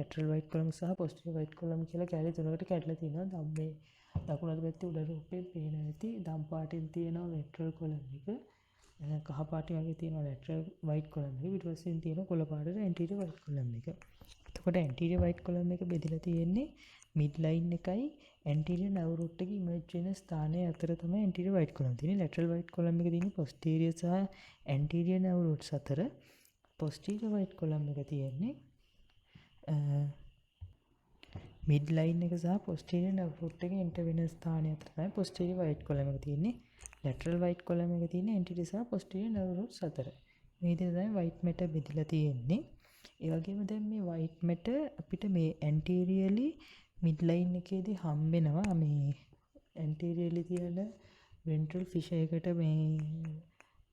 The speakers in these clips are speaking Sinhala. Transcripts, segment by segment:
lateral white column සහ posterior white column කියලා කැලේ තුනකට කැඩලා තියෙනවා. දැන් මේ දකුණු අත පැත්තේ උඩ රූපේ පේන ඇති දම් පාටින් තියෙනවා lateral column එක. කහ පාටින් වගේ තියෙනවා lateral white column එක. ඊට පස්සේ තියෙනවා කොළ පාටට anterior white column එක. එතකොට anterior white column එක බෙදලා තියෙන්නේ midline එකයි anterior nerve root එකේ emerge වෙන ස්ථානයේ අතර තමයි anterior white column තියෙන්නේ. lateral white column එක තියෙන්නේ posterior සහ anterior nerve roots අතර. posterior white column එක තියෙන්නේ midline එක සහ posterior nerve root එකේ enter වෙන ස්ථානයේ අතර තමයි posterior white column එක තියෙන්නේ. lateral white column එක තියෙන්නේ anterior සහ posterior nerve roots අතර. මේ විදිහට තමයි white matter බෙදලා තියෙන්නේ. ඒ වගේම දැන් මේ white matter අපිට මේ anteriorly midline එකේදී හම්බ වෙනවා මේ anteriorly තියෙන ventral fissure එකට මේ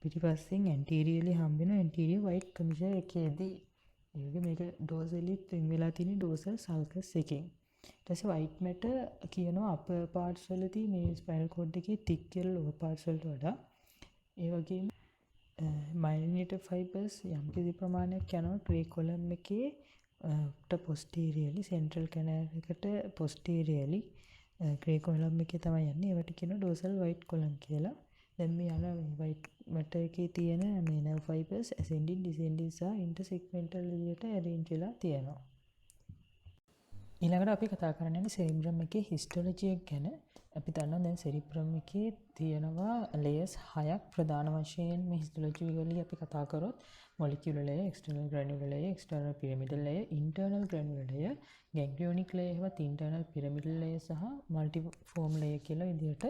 පිටිපස්සෙන් anteriorly හම්බ වෙන anterior white commissure එකේදී ඒක මේක dorsally twin වෙලා තියෙන dorsal sulcus එකෙන්. ඊට පස්සේ white matter කියනවා upper parts වලදී මේ spinal cord එකේ thick කියලා lower parts වලට වඩා. ඒ වගේම myelinated fibers යම් කිසි ප්‍රමාණයක් යනවා gray column එකේ posteriorly central canal එකට posteriorly gray column එකේ තමයි යන්නේ. ඒවට කියනවා dorsal white column කියලා. දැන් මේ යන white matter එකේ තියෙන මේ nerve fibers ascending descending සහ intersegmental විදියට arrange වෙලා තියෙනවා. ඊළඟට අපි කතා කරන්නේ cerebrum එකේ histology එක ගැන. අපි දන්නවා දැන් cerebrum එකේ තියෙනවා layers 6ක් ප්‍රධාන වශයෙන් මේ histology වලදී අපි කතා කරොත් molecular layer, external granular layer, external pyramidal layer, internal granular layer, ganglionic layer එහෙමත් internal pyramidal layer සහ multiform layer කියලා විදිහට.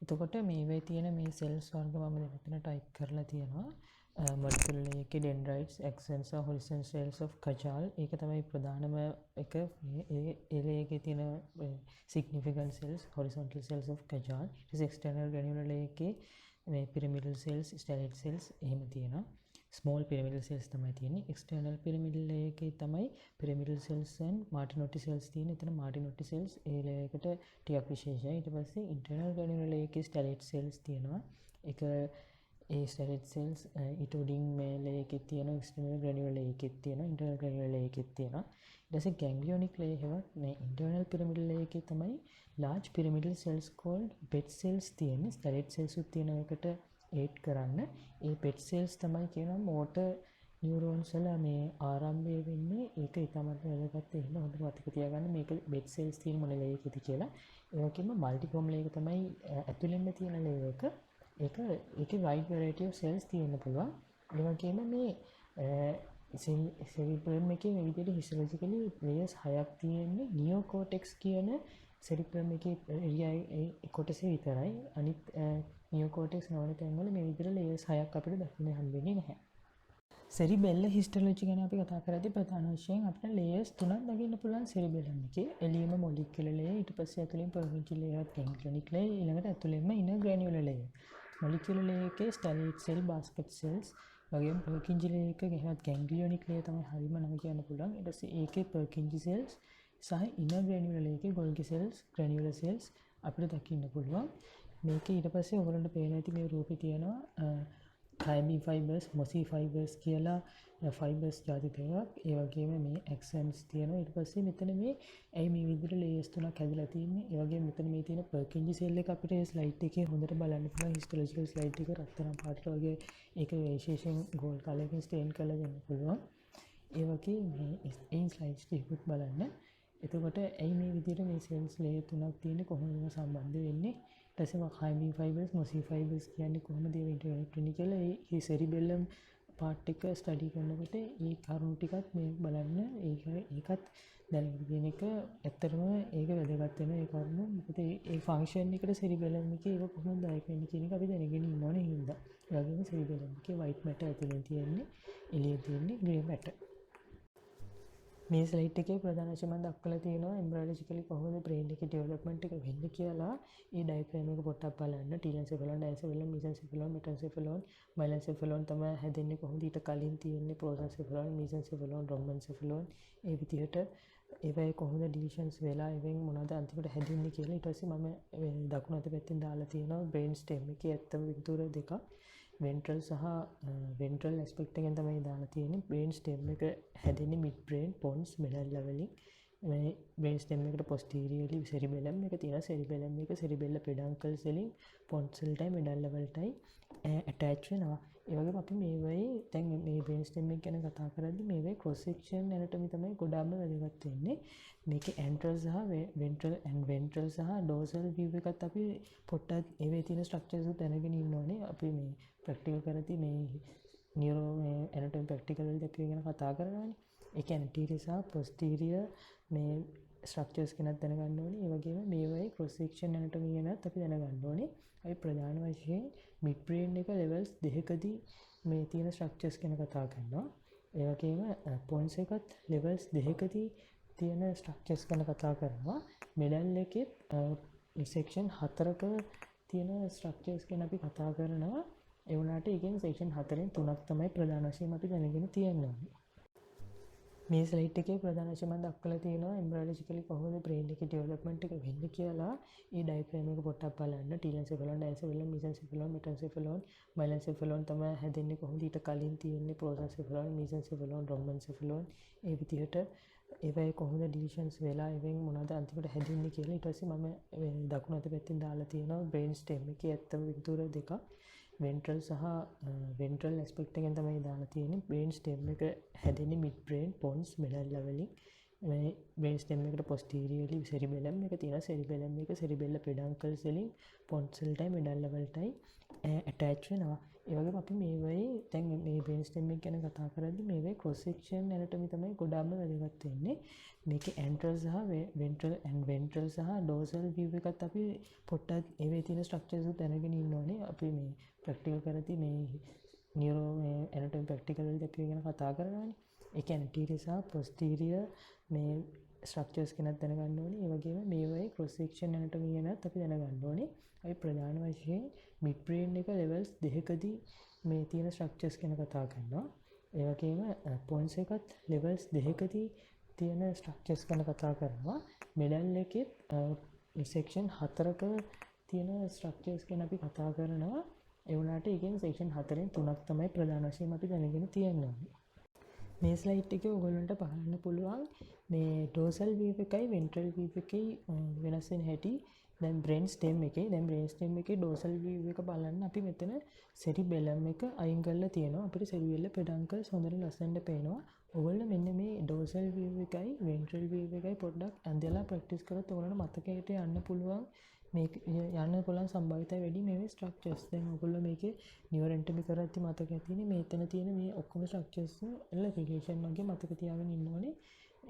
එතකොට මේවේ තියෙන මේ cells වර්ග මම මෙතන type කරලා තියෙනවා. molecular layer එකේ dendrites, axons සහ horizon cells of Kajal. ඒක තමයි ප්‍රධානම එක. ඒ layer එකේ තියෙන significant cells, horizontal cells of Kajal. ඊට පස්සේ external granular layer එකේ මේ pyramidal cells, stellate cells එහෙම තියෙනවා. small pyramidal cells තමයි තියෙන්නේ. external pyramidal layer එකේ තමයි pyramidal cells and Martinotti cells තියෙන්නේ. එතන Martinotti cells ඒ layer එකට ටිකක් විශේෂයි. ඊට පස්සේ internal granular layer එකේ stellate cells තියෙනවා. ඒක ඒ stellate cells ඊට උඩින් මේ layer එකේ තියෙනවා. external granular layer එකේ තියෙනවා. internal granular layer එකේ තියෙනවා. ඊට පස්සේ ganglionic layer එකවත් මේ internal pyramidal layer එකේ තමයි large pyramidal cells called bed cells තියෙන්නේ. stellate cells උත් තියෙන එකට aid කරන්න. ඒ bed cells තමයි කියනවා motor neurons වල මේ ආරම්භය වෙන්නේ. ඒක ඉතාමත් වැදගත්. එහෙනම් හොඳට මතක තියාගන්න මේක bed cells තියෙන මොන layer එකද කියලා. ඒ වගේම multiform layer එක තමයි ඇතුළෙන්ම තියෙන layer එක. ඒකේ wide variety of cells තියෙන්න පුළුවන්. ඒ වගේම මේ cerebrum එකේ මේ විදිහට histologically layers 6ක් තියෙන්නේ. neocortex කියන cerebrum එකේ area කොටසේ විතරයි. අනිත් neocortex නොවන තැන්වල මේ විදිහට layers 6ක් අපිට දකින්න හම්බෙන්නේ නැහැ. cerebellar histology ගැන අපි කතා කරද්දී ප්‍රධාන වශයෙන් අපිට layers 3ක් දකින්න පුළුවන් cerebellum එකේ. එළියම molecular layer, ඊට පස්සේ ඇතුළෙන් Purkinje layer, ganglionic layer, ඊළඟට ඇතුළෙන්ම inner granular layer. molecular layer එකේ stellate cell, basket cells වගේම Purkinje layer එක ගෙහවත් ganglionic layer තමයි හරියම නම කියන්න පුළුවන්. ඊට පස්සේ ඒකේ Purkinje cells සහ inner granular layer එකේ Golgi cells, granular cells අපිට දකින්න පුළුවන්. මේක ඊට පස්සේ ඔයගොල්ලන්ට පේන ඇති මේ රූපේ තියෙනවා thiamine fibers, mossy fibers කියලා fibers ಜಾති දෙකක්. ඒ වගේම මේ axons තියෙනවා. ඊට පස්සේ මෙතන මේ ඇයි මේ විදිහට layers තුනක් හැදිලා තියෙන්නේ. ඒ වගේම මෙතන මේ තියෙන Purkinje cell එක අපිට මේ slide එකේ හොඳට බලන්න පුළුවන්. histological slide එක රත්තරන් පාටට වගේ ඒක විශේෂයෙන් gold color එකකින් stain කරලා දෙන්න පුළුවන්. ඒ වගේ මේ slides ටිකකුත් බලන්න. එතකොට ඇයි මේ විදිහට මේ cells layer තුනක් තියෙන්නේ, කොහොමද ඒවා සම්බන්ධ වෙන්නේ? ඊට පස්සේ thiamine fibers, mossy fibers කියන්නේ කොහොමද ඒවා interact වෙන්නේ කියලා ඒ cerebellum part එක study කරනකොට ඒ කරුණු ටිකත් මේ බලන්න. ඒකත් දැනගෙන තියෙන එක ඇත්තටම ඒක වැදගත් වෙන ඒ කරුණ. මොකද ඒ function එකට cerebellum එකේ ඒක කොහොමද දායක වෙන්නේ කියන එක අපි දැනගෙන ඉන්න ඕනේ හින්දා. ඒ වගේම cerebellum එකේ white matter ඇතුලේ තියෙන්නේ, එළියේ තියෙන්නේ grey matter. මේ ස්ලයිඩ් එකේ ප්‍රධාන වශයෙන් මම දක්වලා තියෙනවා embryologically කොහොමද brain එකේ development එක වෙන්නේ කියලා. ඒ diagram එක පොඩ්ඩක් බලන්න. telencephalon, diencephalon, mesencephalon, metencephalon, myelencephalon තමයි හැදෙන්නේ කොහොමද. ඊට කලින් තියෙන්නේ prosencephalon, mesencephalon, rhombencephalon. ඒ විදිහට ඒවයි කොහොමද divisions වෙලා එවෙන් මොනවද අන්තිමට හැදෙන්නේ කියලා. ඊට පස්සේ මම දකුණු අත පැත්තෙන් දාලා තියෙනවා brain stem එකේ ඇත්ත පිටුර දෙකක්. වෙන්ට්‍රල් සහ වෙන්ට්‍රල් ඇස්පෙක්ට් එකෙන් තමයි දාලා තියෙන්නේ. බ්‍රේන් ස්ටෙම් එක හැදෙන්නේ මිඩ් බ්‍රේන් පොන්ස් මිඩල් ලෙවලින්. මේ බ්‍රේන් ස්ටෙම් එකට පොස්ටීරියර්ලි සෙරිබෙලම් එක තියෙනවා. සෙරිබෙලම් එක සෙරිබෙල්ල පෙඩන්කල්ස් වලින් පොන්ස් වලටයි මිඩල් ලෙවල්ටයි ඇටච් වෙනවා. ඒ වගේම අපි මේ වෙයි දැන් මේ බ්‍රේන් ස්ටෙම් එක ගැන කතා කරද්දී මේ වෙයි ක්‍රොස් සෙක්ෂන් ඇනටොමි තමයි ගොඩාක්ම වැදගත් වෙන්නේ. මේකේ ඇන්ට්‍රල් සහ වෙන්ට්‍රල් සහ ඩෝසල් view එකත් අපි පොට්ටක් ඒවේ තියෙන ස්ට්‍රක්චර්ස් දැනගෙන ඉන්න ඕනේ. අපි මේ ප්‍රැක්ටිකල් කරද්දී මේ නියුරෝ මේ ඇනටොමි ප්‍රැක්ටිකල් වලදී අපි ගැන කතා කරනවානේ. ඒ කියන්නේ anterior සහ posterior මේ ස්ට්‍රක්චර්ස් ගැන දැනගන්න ඕනේ. ඒ වගේම මේ වගේ ක්‍රොස් සෙක්ෂන් ඇනටොමි ගැනත් අපි දැනගන්න ඕනේ. අපි ප්‍රධාන වශයෙන් මිඩ් බ්‍රේන් එක ලෙවල්ස් දෙකකදී මේ තියෙන ස්ට්‍රක්චර්ස් ගැන කතා කරනවා. ඒ වගේම පොන්ස් එකත් ලෙවල්ස් දෙකකදී තියෙන ස්ට්‍රක්චර්ස් ගැන කතා කරනවා. මෙඩල් එකේ සෙක්ෂන් 4ක තියෙන ස්ට්‍රක්චර්ස් ගැන අපි කතා කරනවා. ඒ වුණාට ඒකෙන් සෙක්ෂන් 4න් 3ක් තමයි ප්‍රධාන වශයෙන් අපි දැනගෙන තියෙන්නේ. මේ ස්ලයිඩ් එකේ ප්‍රධාන වශයෙන් මම දක්වලා තියෙනවා එම්බ්‍රයොලොජිකලි කොහොමද බ්‍රේන් එකේ ඩෙවලොප්මන්ට් එක වෙන්නේ කියලා. මේ ඩයග්‍රෑම් එක පොඩ්ඩක් බලන්න. ටීලෙන්සෙෆලොන්, ඩයන්සෙෆලොන්, මිසෙන්සෙෆලොන්, මෙටෙන්සෙෆලොන්, මයිලෙන්සෙෆලොන් තමයි හැදෙන්නේ කොහොමද ඊට කලින් තියෙන්නේ ප්‍රෝසෙන්සෙෆලොන්, මිසෙන්සෙෆලොන්, රොම්බෙන්සෙෆලොන්. ඒ විදිහට ඒවයි කොහොමද ඩිවිෂන්ස් වෙලා ඒවෙන් මොනවද අන්තිමට හැදෙන්නේ කියලා. ඊට පස්සේ මම දකුණු අත පැත්තෙන් දාලා තියෙනවා බ්‍රේන් ස්ටෙම් එකේ ඇත්තම පිටුර දෙකක්. වෙන්ට්‍රල් සහ වෙන්ට්‍රල් ඇස්පෙක්ට් එකෙන් තමයි දාලා තියෙන්නේ. බ්‍රේන් ස්ටෙම් එක හැදෙන්නේ මිඩ් බ්‍රේන් පොන්ස් මිඩල් ලෙවලින්. මේ බ්‍රේන් ස්ටෙම් එකට පොස්ටීරියර්ලි සෙරිබෙලම් එක තියෙනවා. සෙරිබෙලම් එක සෙරිබෙල්ල පෙඩන්කල්ස් වලින් පොන්ස් වලටයි මිඩල් ලෙවල්ටයි ඇටච් වෙනවා. ඒ වගේම අපි මේ වෙයි දැන් මේ බ්‍රේන් ස්ටෙම් එක ගැන කතා කරද්දී මේ වෙයි ක්‍රොස් සෙක්ෂන් ඇනටොමි තමයි ගොඩාක්ම වැදගත් වෙන්නේ. මේකේ ඇන්ට්‍රල් සහ වෙන්ට්‍රල් සහ ඩෝසල් view එකත් අපි පොට්ටක් ඒවේ තියෙන ස්ට්‍රක්චර්ස් දැනගෙන ඉන්න ඕනේ. අපි මේ ප්‍රැක්ටිකල් කරද්දී මේ නියුරෝ මේ ඇනටොමි ප්‍රැක්ටිකල් වලදී අපි ගැන කතා කරනවානේ. ඒ කියන්නේ anterior සහ posterior මේ ස්ට්‍රක්චර්ස් ගැන දැනගන්න ඕනේ. ඒ වගේම මේ වගේ ක්‍රොස් සෙක්ෂන් ඇනටොමි ගැනත් අපි දැනගන්න ඕනේ. අපි ප්‍රධාන වශයෙන් මිඩ් බ්‍රේන් එක ලෙවල්ස් දෙකකදී මේ තියෙන ස්ට්‍රක්චර්ස් ගැන කතා කරනවා. ඒ වගේම පොන්ස් එකත් ලෙවල්ස් දෙකකදී තියෙන ස්ට්‍රක්චර්ස් ගැන කතා කරනවා. මෙඩල් එකේ සෙක්ෂන් 4ක තියෙන ස්ට්‍රක්චර්ස් ගැන අපි කතා කරනවා. ඒ වුණාට ඒකෙන් සෙක්ෂන් 4න් 3ක් තමයි ප්‍රධාන වශයෙන් අපි දැනගෙන තියෙන්නේ. මේ ස්ලයිඩ් එකේ ඔයගොල්ලන්ට බලන්න පුළුවන් මේ ඩෝසල් view එකයි වෙන්ට්‍රල් view එකයි වෙනස් වෙන හැටි. දැන් බ්‍රේන් ස්ටෙම් එකේ ඩෝසල් view එක බලන්න අපි මෙතන සෙරිබෙලම් එක අයින් කරලා තියෙනවා. අපිට සෙරිබෙල්ල පෙඩන්කල්ස් හොඳට ලස්සනට පේනවා. ඔයගොල්ලෝ මෙන්න මේ ඩෝසල් view එකයි වෙන්ට්‍රල් view එකයි පොඩ්ඩක් ඇඳලා ප්‍රැක්ටිස් කරොත් ඔයගොල්ලන්ට මතකයට යන්න පුළුවන්. මේක යන්න පුළුවන් සම්භාවිතය වැඩි මේ ස්ට්‍රක්චර්ස්. දැන් ඔයගොල්ලෝ මේකේ නියුරෙන්ටමි කරද්දි මතක ඇතිනේ මෙතන තියෙන මේ ඔක්කොම ස්ට්‍රක්චර්ස් වල රිලේෂන් වගේ මතක තියාගෙන ඉන්න ඕනේ.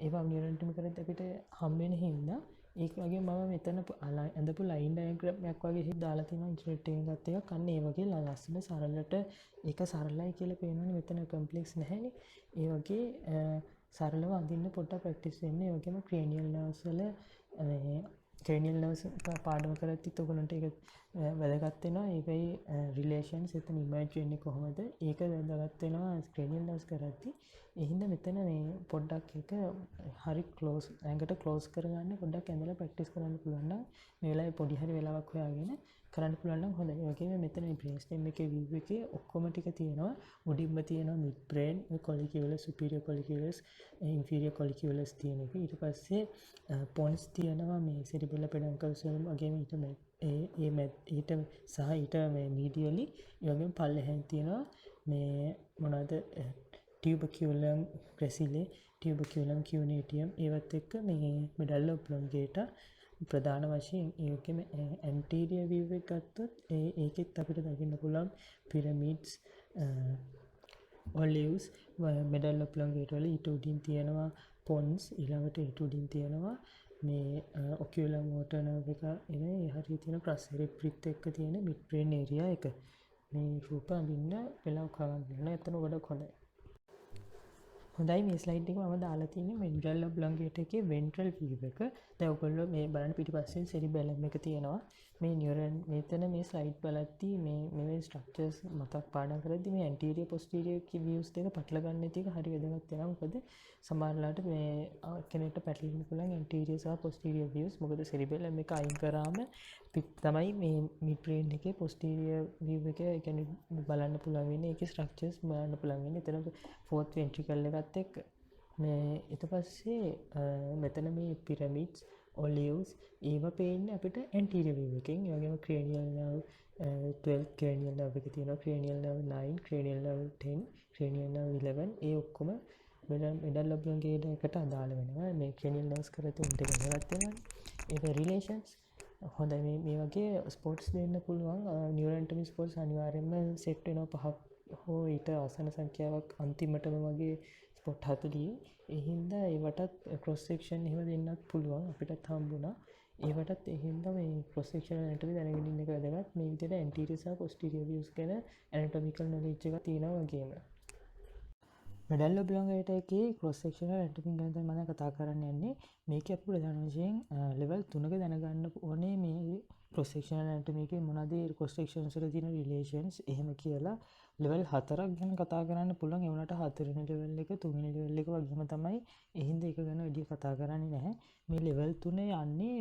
ඒවා නියුරෙන්ටමි කරද්දි අපිට හම් වෙන හින්දා ඒක වගේ මම මෙතන ඇඳපු ලයින් ඩයග්‍රෑම් එකක් වගේ දාලා තියෙනවා ඉන්ටර්නෙට් එකෙන් ගත්ත එකක්. අන්න ඒ වගේ ලස්සන සරලට ඒක සරලයි කියලා පේනවනේ. මෙතන කම්ප්ලෙක්ස් නැහැනේ. ඒ වගේ සරලව අඳින්න පොඩ්ඩක් ප්‍රැක්ටිස් වෙන්න. ඒ වගේම ක්‍රේනියල් නර්ව්ස් වල ක්‍රේනියල් නර්ව්ස් පාඩම කරද්දිත් ඔයගොල්ලන්ට ඒක වැදගත් වෙනවා. ඒකයි රිලේෂන්ස් එතන ඉමර්ජ් වෙන්නේ කොහොමද? ඒක වැදගත් වෙනවා ක්‍රේනියල් නර්ව්ස් කරද්දි. ඒ හින්දා මෙතන මේ පොඩ්ඩක් ඒක හරි ක්ලෝස් ඇඟට ක්ලෝස් කරගන්න පොඩ්ඩක් ඇඳලා ප්‍රැක්ටිස් කරන්න පුළුවන් නම් මේ වෙලාවේ පොඩි හරි වෙලාවක් හොයාගෙන කරන්න පුළුවන් නම් හොඳයි. ඒ වගේම මෙතන මේ බ්‍රේන් ස්ටෙම් එකේ view එකේ ඔක්කොම ටික තියෙනවා. උඩින්ම තියෙනවා මිඩ් බ්‍රේන්, කොලිකියුලස්, සුපීරියර් කොලිකියුලස්, ඉන්ෆීරියර් කොලිකියුලස් තියෙන එක. ඊට පස්සේ පොන්ස් තියෙනවා මේ සෙරිබෙල්ල පෙඩන්කල්ස් වගේම ඊට සහ ඊට මේ මීඩියලි. ඒ වගේම පල්ලෙහෙන් තියෙනවා මේ මොනවද ටියුබකියුලම් ග්‍රැසිලේ, ටියුබකියුලම් කියුනේටියම්. ඒවත් එක්ක මේ මෙඩල්ලා ඔබ්ලොන්ගේටා ප්‍රධාන වශයෙන් ඒකෙම ඇන්ටීරියර් view එක ගත්තොත් ඒකෙත් අපිට දකින්න පුළුවන් පිරමිඩ්ස්, ඔලිව්ස්, මෙඩල්ලා ඔබ්ලොන්ගේටා වල ඊට උඩින් තියෙනවා පොන්ස්. ඊළඟට ඊට උඩින් තියෙනවා මේ ඔකියුලර් මෝටර් නර්ව් එක එනේ හරිය තියෙන ක්‍රස් සෙරිබ්‍රිත් එක්ක තියෙන මිඩ් බ්‍රේන් ඒරියා එක. මේ රූප අඳින්න වෙලාවක් ගන්න. එතන ගොඩක් හොඳයි. හොඳයි මේ ස්ලයිඩ් එක මම දාලා තියෙන්නේ වෙන්ට්‍රල් ඔබ්ලොන්ගේටර් එකේ වෙන්ට්‍රල් වීව් එක. දැන් ඔයගොල්ලෝ මේ බලන්න පිටිපස්සේ සෙරිබෙලම් එක තියෙනවා. මේ නියුරන් මෙතන මේ ස්ලයිඩ් බලද්දී මේ ස්ට්‍රක්චර්ස් මතක් පාඩම් කරද්දී මේ ඇන්ටීරියර් පොස්ටීරියර් වීව්ස් දෙක පටල ගන්න නැති එක හරි වැදගත් වෙනවා. මොකද සමහරලාට මේ කෙනෙක්ට පැටලෙන්න පුළුවන් ඇන්ටීරියර් සහ පොස්ටීරියර් වීව්ස්. මොකද සෙරිබෙලම් එක අයින් කරාම තමයි මේ මිඩ් බ්‍රේන් එකේ පොස්ටීරියර් වීව් එක ඒ කියන්නේ බලන්න පුළුවන් වෙන්නේ. ඒකේ ස්ට්‍රක්චර්ස් බලන්න පුළුවන් වෙන්නේ. එතන ෆෝර්ත් වෙන්ට්‍රිකල් එකත් එක්ක මේ ඊට පස්සේ මෙතන මේ පිරමිඩ්ස් ඔලිව්ස් ඒව පේන්නේ අපිට ඇන්ටීරියර් වීව් එකෙන්. ඒ වගේම ක්‍රේනියල් නර්ව් 12 ක්‍රේනියල් නර්ව් එක තියෙනවා. ක්‍රේනියල් නර්ව් 9 ක්‍රේනියල් නර්ව් 10 ක්‍රේනියල් නර්ව් 11 ඒ ඔක්කොම මෙඩල් ඔබ්ලොන්ගේටර් එකට අදාළ වෙනවා. මේ ක්‍රේනියල් නර්ව්ස් කර තුනට ගණනවත් වෙනවා. ඒක රිලේෂන්ස් හොඳයි. මේ වගේ ස්පෝර්ට්ස් දෙන්න පුළුවන්. නියුරන්ටමි ස්පෝර්ට්ස් අනිවාර්යයෙන්ම සෙට් වෙනවා 5ක් හෝ ඊට ආසන්න සංඛ්‍යාවක් අන්තිමටම වගේ ස්පොට් 40. ඒ හින්දා ඒවටත් ක්‍රොස් සෙක්ෂන් එහෙම දෙන්නත් පුළුවන්. අපිටත් හම්බුණා. ඒවටත් ඒ හින්දා මේ ක්‍රොස් සෙක්ෂන් ඇනටොමි දැනගෙන ඉන්න එක වැදගත්. මේ විදිහට ඇන්ටීරියර් සහ පොස්ටීරියර් වීව්ස් ගැන ඇනටොමිකල් නොලෙජ් එකක් තියෙනවා වගේම. මෙඩල් ඔබ්ලොන්ගේටර් එකේ ක්‍රොස් සෙක්ෂනල් ඇනටොමි ගැන තමයි මම කතා කරන්න යන්නේ. මේකේ අපි ප්‍රධාන වශයෙන් ලෙවල් 3ක දැනගන්න ඕනේ මේ ක්‍රොස් සෙක්ෂනල් ඇනටොමි එකේ මොනවද ක්‍රොස් සෙක්ෂන්ස් වල තියෙන රිලේෂන්ස් එහෙම කියලා. ලෙවල් 4ක් ගැන කතා කරන්න පුළුවන්. ඒ වුණාට 4 වෙනි ලෙවල් එක 3 වෙනි ලෙවල් එක වගේම තමයි. ඒ හින්දා ඒක ගැන වැඩි කතා කරන්නේ නැහැ. මේ ලෙවල් 3 යන්නේ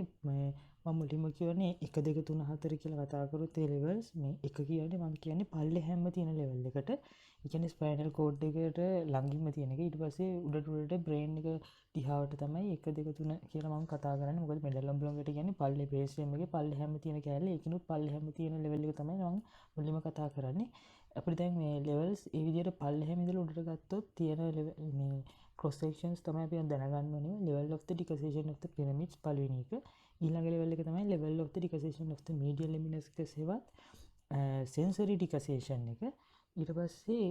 මම මුලින්ම කියන්නේ 1 2 3 4 කියලා කතා කරොත් ඒ ලෙවල්ස් මේ 1 කියන්නේ මම කියන්නේ පල්ලෙහැම තියෙන ලෙවල් එකට. ඒ කියන්නේ ස්පයිනල් කෝඩ් එකට ළඟින්ම තියෙන එක. ඊට පස්සේ උඩට බ්‍රේන් එක දිහාවට තමයි 1 2 3 කියලා මම කතා කරන්නේ. මොකද මෙඩල් ඔබ්ලොන්ගේටර් කියන්නේ පල්ලේ බේස් එකේ පල්ලෙහැම තියෙන කැලේ. ඒකිනුත් පල්ලෙහැම තියෙන ලෙවල් එක තමයි මම මුලින්ම කතා කරන්නේ. අපිට දැන් මේ ලෙවල්ස් ඒ විදිහට පල්ලෙහැම ඉඳලා උඩට ගත්තොත් තියෙන මේ ක්‍රොස් සෙක්ෂන්ස් තමයි අපි දැනගන්න ඕනේ. level of the decussation of the pyramids පළවෙනි එක. ඊළඟ level එක තමයි level of the decussation of the medial lemniscus හෙවත් sensory decussation එක. ඊට පස්සේ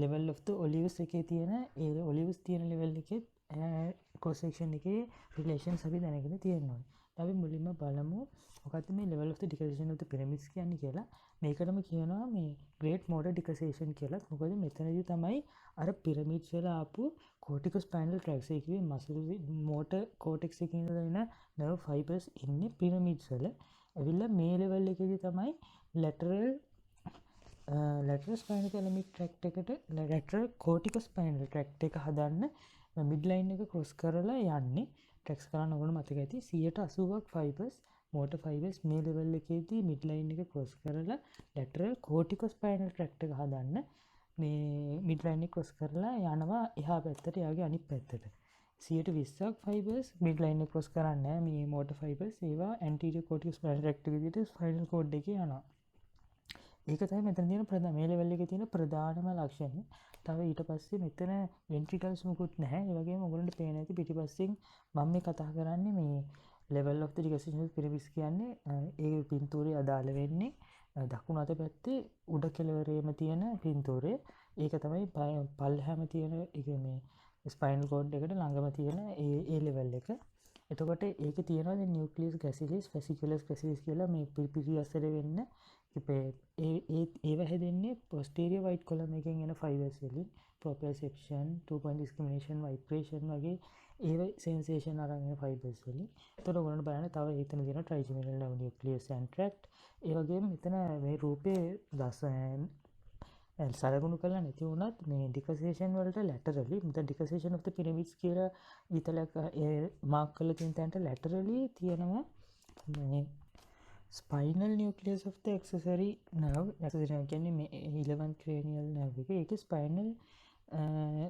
level of the olives එකේ තියෙන ඒ olives තියෙන level එකේ cross section එකේ relations අපි දැනගෙන තියෙනවා. අපි මුලින්ම බලමු මොකක්ද මේ level of the decussation of the pyramids කියන්නේ කියලා. මේකටම කියනවා මේ great motor decussation කියලා. මොකද මෙතනදී තමයි අර pyramids වල ආපු corticospinal tracts එකේ muscle motor cortex එකේ ඉඳලා එන nerve fibers ඉන්නේ pyramids වල. ඇවිල්ලා මේ level එකේදී තමයි lateral spinal thalamic tract එකට lateral corticospinal tract එක හදන්න midline එක cross කරලා යන්නේ. tracks කරන්න ඕගොල්ලෝ මතක ඇති 180ක් fibers motor fibers මේ level එකේදී midline එක cross කරලා lateral corticospinal tract එක හදන්න මේ midline එක cross කරලා යනවා එහා පැත්තට යාගේ අනිත් පැත්තට. 120ක් fibers midline එක cross කරන්නේ මේ motor fibers ඒවා anterior corticospinal tract එකේ විදිහට spinal cord එකේ යනවා. ඒක තමයි මෙතන තියෙන මේ level එකේ තියෙන ප්‍රධානම ලක්ෂණය. තව ඊට පස්සේ මෙතන ventricles මුකුත් නැහැ. ඒ වගේම ඔයගොල්ලන්ට පේන ඇති පිටිපස්සෙන් මම මේ කතා කරන්නේ මේ level of the decussation of pyramids කියන්නේ ඒ පින්තූරේ අදාළ වෙන්නේ දකුණු අත පැත්තේ උඩ කෙළවරේම තියෙන පින්තූරය. ඒක තමයි පල්ලෙහාම තියෙන මේ ස්පයිනල් කෝඩ් එකට ළඟම තියෙන ඒ level එක. එතකොට ඒකේ තියෙනවා දැන් nucleus gracilis fasciculus gracilis කියලා මේ පිරි අසර වෙන්න ඒව හැදෙන්නේ posterior white column එකෙන් එන fibers වලින් proprioception 2 point discrimination vibration වගේ ඒව sensation අරන් එන fibers වලින්. එතකොට ඔයගොල්ලන්ට බලන්න තව එතන තියෙන trigeminal nerve nucleus and tract. ඒ වගේම මෙතන මේ රූපේ සලකුණු කරලා නැති වුණත් මේ decussation වලට laterally මෙතන decussation of the pyramids කියලා විතරක් මාක් කරලා තියෙන තැනට laterally තියෙනවා මේ spinal nucleus of the accessory nerve කියන්නේ මේ 11th cranial nerve එක. ඒකේ spinal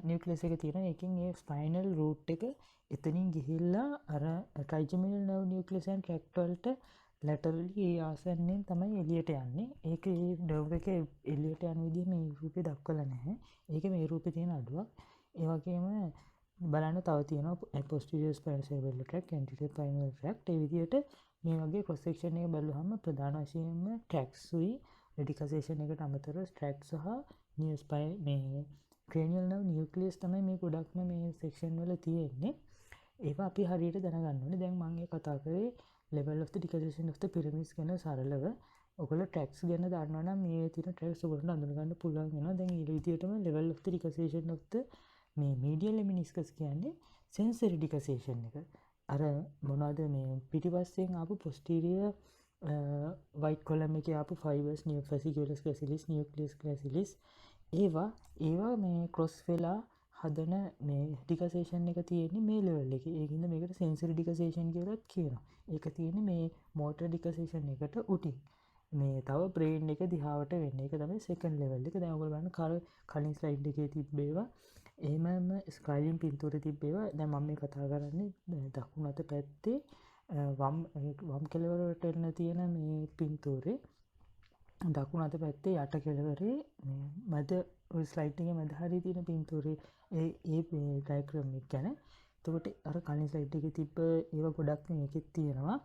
nucleus එක තියෙනවා. ඒකෙන් ඒ spinal root එක එතනින් ගිහිල්ලා අර trigeminal nerve nucleus and tract වලට laterally ඒ ආසන්නෙන් තමයි එළියට යන්නේ. ඒක ඒ nerve එක එළියට යන විදිහ මේ රූපේ දක්වලා නැහැ. ඒක මේ රූපේ තියෙන අඩුවක්. ඒ වගේම බලන්න තව තියෙනවා posterior spinal cerebellar tract, anterior spinal tract. ඒ විදිහට මේ වගේ cross section එක බලුවහම ප්‍රධාන වශයෙන්ම tracts උයි decussation එකට අමතරව tracts සහ මේ cranial nerve nucleus තමයි මේ ගොඩක්ම මේ section වල තියෙන්නේ. ඒවා අපි හරියට දැනගන්න ඕනේ. දැන් මම මේ කතා කරේ level of the decussation of the pyramids ගැන සරලව. ඔයගොල්ලෝ tracts ගැන දන්නවා නම් මේ තියෙන tracts ඔයගොල්ලන්ට අඳුන ගන්න පුළුවන් වෙනවා. දැන් මේ විදිහටම level of the decussation of the මේ මීඩියල් ලෙමිනිස්කස් කියන්නේ සෙන්සරි ඩිකසේෂන් එක. අර මොනවද මේ පිටිපස්සෙන් ආපු පොස්ටීරියර් වයිට් කොලම් එකේ ආපු ෆයිබර්ස් ෆැසිකියුලස් ග්‍රැසිලිස් නියුක්ලියස් ග්‍රැසිලිස් ඒවා මේ ක්‍රොස් වෙලා හදන මේ ඩිකසේෂන් එක තියෙන්නේ මේ ලෙවල් එකේ. ඒකින්ද මේකට සෙන්සරි ඩිකසේෂන් කියලාත් කියනවා. ඒක තියෙන්නේ මේ මෝටර් ඩිකසේෂන් එකට උටින්. මේ තව බ්‍රේන් එක දිහාවට වෙන්නේ. ඒක තමයි සෙකන්ඩ් ලෙවල් එක. දැන් ඔයගොල්ලෝ බලන්න කලින් ස්ලයිඩ් එකේ තිබ්බේවා එහෙමම ස්ක්‍රයිලින් පින්තූරේ තිබ්බේවා. දැන් මම මේ කතා කරන්නේ දකුණු අත පැත්තේ වම් කෙළවරට එන්න තියෙන මේ පින්තූරේ දකුණු අත පැත්තේ යට කෙළවරේ මේ මැද ස්ලයිඩ් එකේ මැද හරිය තියෙන පින්තූරේ ඒ ඩයග්‍රෑම් එක ගැන. එතකොට අර කලින් ස්ලයිඩ් එකේ තිබ්බ ඒවා ගොඩක් මේකෙත් තියෙනවා.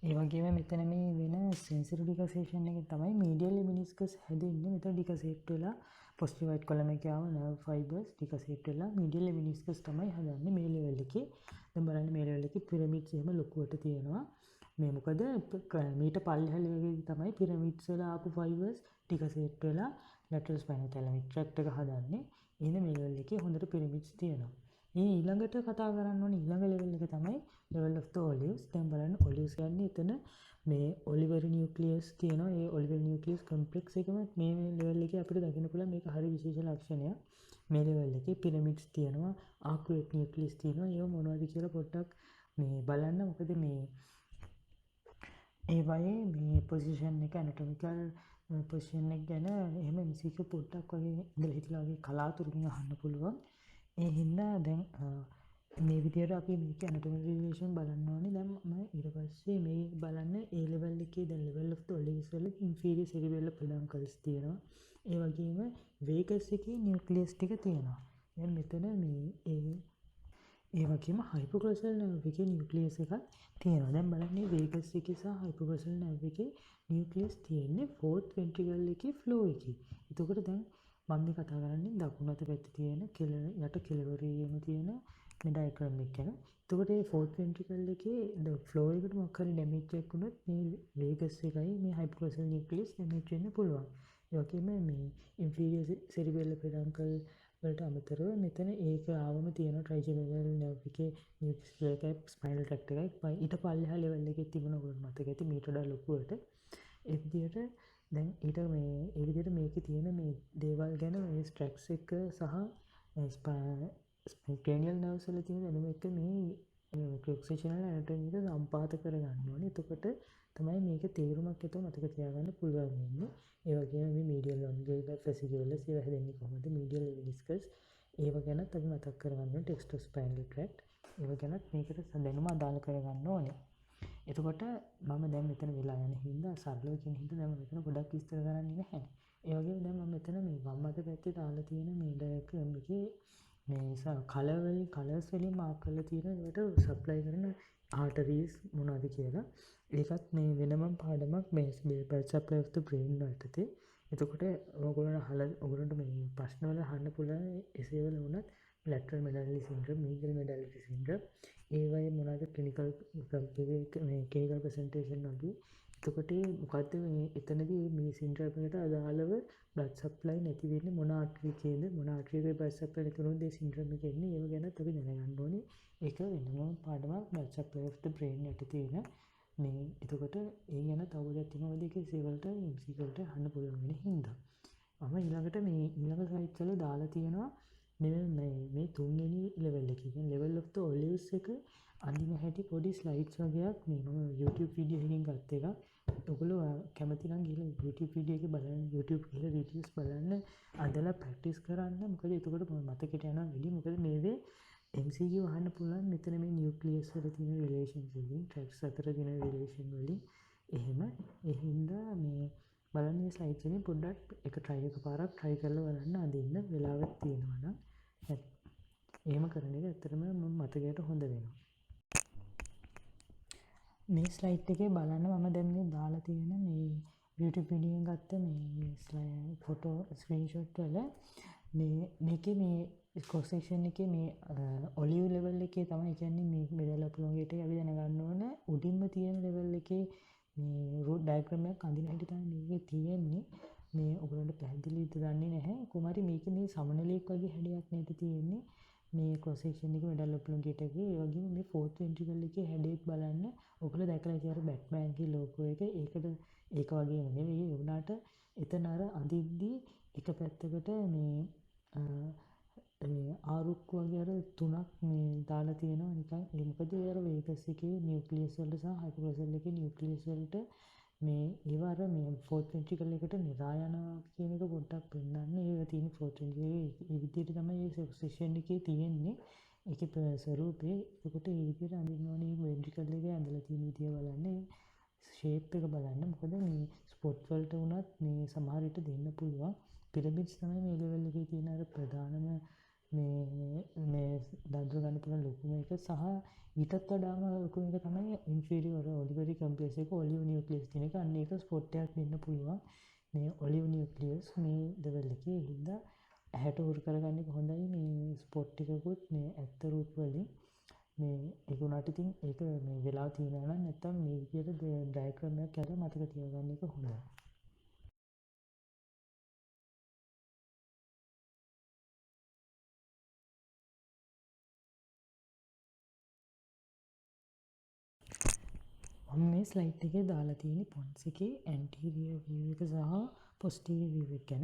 ඒ වගේම මෙතන මේ වෙන සෙන්සරි ඩිකසේෂන් එකෙන් තමයි මීඩියල් ලෙමිනිස්කස් හැදෙන්නේ. මෙතන ඩිකසේට් වෙලා පොසිටිව් වයිට් කොලම් එකේ ආව නර්ව් ෆයිබර්ස් ඩිකසේට් වෙලා මීඩියල් ලෙමිනිස්කස් තමයි හදන්නේ මේ ලෙවල් එකේ. දැන් බලන්න මේ ලෙවල් එකේ පිරමිඩ්ස් එහෙම ලොකුවට තියෙනවා. මේ මොකද මීට පල්ලෙහා ලෙවල් එකේ තමයි පිරමිඩ්ස් වල ආපු ෆයිබර්ස් ඩිකසේට් වෙලා ලැටරල් ස්පයිනල් තැලමික් ට්‍රැක්ට් එක හදන්නේ. එහෙනම් මේ ලෙවල් එකේ හොඳට පිරමිඩ්ස් තියෙනවා. මේ ඊළඟට කතා කරන්න ඕනේ ඊළඟ ලෙවල් එක තමයි level of the olives. දැන් බලන්න olives කියන්නේ එතන මේ ඔලිවරි නියුක්ලියස් තියෙනවා. ඒ ඔලිවරි නියුක්ලියස් කොම්ප්ලෙක්ස් එකම මේ ලෙවල් එකේ අපිට දකින්න පුළුවන් මේක හරි විශේෂ ලක්ෂණයක්. මේ ලෙවල් එකේ පිරමිඩ්ස් තියෙනවා, ආක්වේට් නියුක්ලියස් තියෙනවා. ඒව මොනවද කියලා පොඩ්ඩක් මේ බලන්න. මොකද මේ ඒ වගේ මේ පොසිෂන් එක ඇනටොමිකල් පොසිෂන් එක ගැන එහෙම MCQ පොඩ්ඩක් වගේ ඉඳලා හිටලා වගේ කලාතුරකින් අහන්න පුළුවන්. ඒ හින්දා දැන් මේ විදියට අපි මේක ඇනටොමිකල් රිලේෂන් බලන්න ඕනේ. දැන් මම ඊට පස්සේ මේ බලන්න A level එකේ දැන් level of the olives වල inferior cerebellar peduncles තියෙනවා. ඒ වගේම vagus එකේ nucleus ටික තියෙනවා. දැන් මෙතන මේ ඒ වගේම hypoglossal nerve එකේ nucleus එකක් තියෙනවා. දැන් බලන්න මේ vagus එකේ සහ hypoglossal nerve එකේ nucleus තියෙන්නේ fourth ventricle එකේ flow එකේ. එතකොට දැන් මම මේ කතා කරන්නේ දකුණු අත පැත්තේ තියෙන යට කෙළවරේම තියෙන මේ ඩයග්‍රෑම් එක ගැන. එතකොට මේ fourth ventricle එකේ flow එකට මොකක් හරි damage එකක් වුණොත් මේ vagus එකයි මේ hypoglossal nucleus damage වෙන්න පුළුවන්. ඒ වගේම මේ inferior cerebellar peduncle වලට අමතරව මෙතන ඒක ආවම තියෙන trigeminal nerve එකේ nucleus එකයි spinal tract එකයි ඊට පල්ලෙහා level එකේ තිබුණ ඔයගොල්ලෝ මතක ඇති මීට වඩා ලොකුවට. ඒ විදිහට දැන් ඊට මේ ඒ විදිහට මේකේ තියෙන මේ දේවල් ගැන මේ ස්ට්‍රැක්ස් එක සහ cranial nerves වල තියෙන දැනුම එක මේ cross-sectional anatomy එක සම්පාත කරගන්න ඕනේ. එතකොට තමයි මේක තේරුමක් ඇතුව මතක තියාගන්න පුළුවන් වෙන්නේ. ඒ වගේම මේ medial longicular fasciculus ඒවා හැදෙන්නේ කොහොමද? medial lemniscus ඒව ගැනත් අපි මතක් කරගන්න ඕනේ. textospinal tract ඒව ගැනත් මේකට දැනුම අදාළ කරගන්න ඕනේ. එතකොට මම දැන් මෙතන වෙලා යන හින්දා සරලව කියන හින්දා දැන් මෙතන ගොඩක් විස්තර කරන්නේ නැහැ. ඒ වගේම දැන් මම මෙතන මේ වම් අත පැත්තේ දාලා තියෙන මේ ඩයග්‍රෑම් එකේ මේ කලර්ස් වලින් මාක් කරලා තියෙන ඒකට සප්ලයි කරන ආටරීස් මොනවද කියලා. ඒකත් මේ වෙනම පාඩමක් මේ blood supply of the brain වලටදී. එතකොට ඔයගොල්ලන්ට මේ ප්‍රශ්න වල අහන්න පුළුවන් එසේ වල වුණත් lateral medullary syndrome, medial medullary syndrome ඒ වගේ මොනවද clinical clinical presentation වලදී. එතකොට මොකද්ද මේ එතනදී මේ syndrome එකට අදාළව blood supply නැති වෙන්නේ මොන artery එකේද මොන artery එකේ blood supply නැති වුණොත් ඒ syndrome එක එන්නේ. ඒව ගැනත් අපි දැනගන්න ඕනේ. ඒක වෙනම පාඩමක් blood supply of the brain යටතේ තියෙන මේ. එතකොට ඒ ගැන තවදුරටත් තියෙනවද ඒකේ සේවලට MCQ වලට අහන්න පුළුවන් වෙන හින්දා මම ඊළඟට මේ ඊළඟ ස්ලයිඩ්ස් වල දාලා තියෙනවා මේ තුන්වෙනි level එකේ කියන්නේ level of the olives එක අඳින හැටි පොඩි ස්ලයිඩ්ස් වගේක් මේ මම YouTube වීඩියෝ එකකින් ගත්ත එකක්. ඔයගොල්ලෝ කැමති නම් ගිහලා YouTube වීඩියෝ එක බලන්න, YouTube ගිහලා videos බලන්න, අදලා ප්‍රැක්ටිස් කරන්න. මොකද එතකොට මතකෙට යනවා වැඩි. මොකද මේවේ MCQ අහන්න පුළුවන් මෙතන මේ නියුක්ලියස් වල තියෙන රිලේෂන්ස් වලින්, ට්‍රැක්ස් අතර තියෙන රිලේෂන් වලින්. එහෙම ඒ හින්දා මේ බලන්න මේ ස්ලයිඩ්ස් වලින් පොඩ්ඩක් එක පාරක් try කරලා බලන්න අදින්න වෙලාවක් තියෙනවා නම්. එහෙම කරන එක ඇත්තටම මතකයට හොඳ වෙනවා. මේ ස්ලයිඩ් එකේ බලන්න මම දැන් මේ දාලා තියෙන මේ YouTube වීඩියෝ එකෙන් ගත්ත මේ ස්ලයිඩ් ෆොටෝ ස්ක්‍රීන්ෂොට් වල මේකේ මේ cross section එකේ මේ ඔලිව් level එකේ තමයි කියන්නේ මේ middle elongate එක අපි දැනගන්න ඕන. උඩින්ම තියෙන level එකේ මේ root diagram එකක් අඳින හැටි තමයි මේකේ තියෙන්නේ. මේ ඔයගොල්ලන්ට පැහැදිලිද දන්නේ නැහැ. කොහොම හරි මේකේ මේ සමනලයක් වගේ හැඩයක් නේද තියෙන්නේ. මේ ක්‍රොස් සෙක්ෂන් එකේ මෙඩල් ඔප්ලොන්ගේට් එකේ. ඒ වගේම මේ ෆෝර්ත් වෙන්ට්‍රිකල් එකේ හැඩයක් බලන්න. ඔයගොල්ලෝ දැකලා ඉතින් අර බැට්මෑන්ගේ ලෝගෝ එක ඒක වගේම නෙවෙයි. ඒ වුණාට එතන අර අඳිද්දී එක පැත්තකට මේ ආරුක්කු වගේ අර තුනක් මේ දාලා තියෙනවා නිකන්. ඒ මොකද ඒ අර වේගස් එකේ නියුක්ලියස් වලට සහ හයිපෝසෙල් එකේ නියුක්ලියස් වලට මේ ඒවා අර මේ ෆෝර්ත් වෙන්ට්‍රිකල් එකට නිරා යනවා කියන එක පොඩ්ඩක් පෙන්නන්නේ. ඒක තියෙන ෆෝර්ත් වෙන්ට්‍රිකල් එකේ ඒ විදිහට තමයි ඒ සෙක්ෂන් එකේ තියෙන්නේ. ඒකේ ස්වරූපේ. ඒකට ඒ විදිහට අඳිනවනේ වෙන්ට්‍රිකල් එකේ ඇඳලා තියෙන විදිය බලන්න. ෂේප් එක බලන්න. මොකද මේ ස්පොට් වලට වුණත් මේ සමහර විට දෙන්න පුළුවන්. පිරමිඩ්ස් තමයි මේ ලෙවල් එකේ තියෙන අර ප්‍රධානම මේ දඩර ගන්න පුළුවන් ලොකුම එක. සහ ඊටත් වඩාම ලොකු එක තමයි ඉන්ෆීරියර් ඔලිවරි කම්ප්ලෙක්ස් එක ඔලිව් නියුක්ලියස් කියන එක. අන්න ඒක ස්පොට් එකක් දෙන්න පුළුවන්. මේ ඔලිව් නියුක්ලියස් මේ ලෙවල් එකේ හින්දා ඇහැට උරු කරගන්න එක හොඳයි. මේ ස්පොට් එකකුත් මේ ඇත්ත රූප වලින් මේ ඒක උනාට ඉතින් ඒක මේ වෙලා තියෙනවා නම් නැත්තම් මේ විදිහට ඩයග්‍රෑම් එකක් කරලා මතක තියාගන්න එක හොඳයි. මම මේ ස්ලයිඩ් එකේ දාලා තියෙන්නේ පොන්ස් එකේ ඇන්ටීරියර් view එක සහ පොස්ටීරියර් view එක ගැන.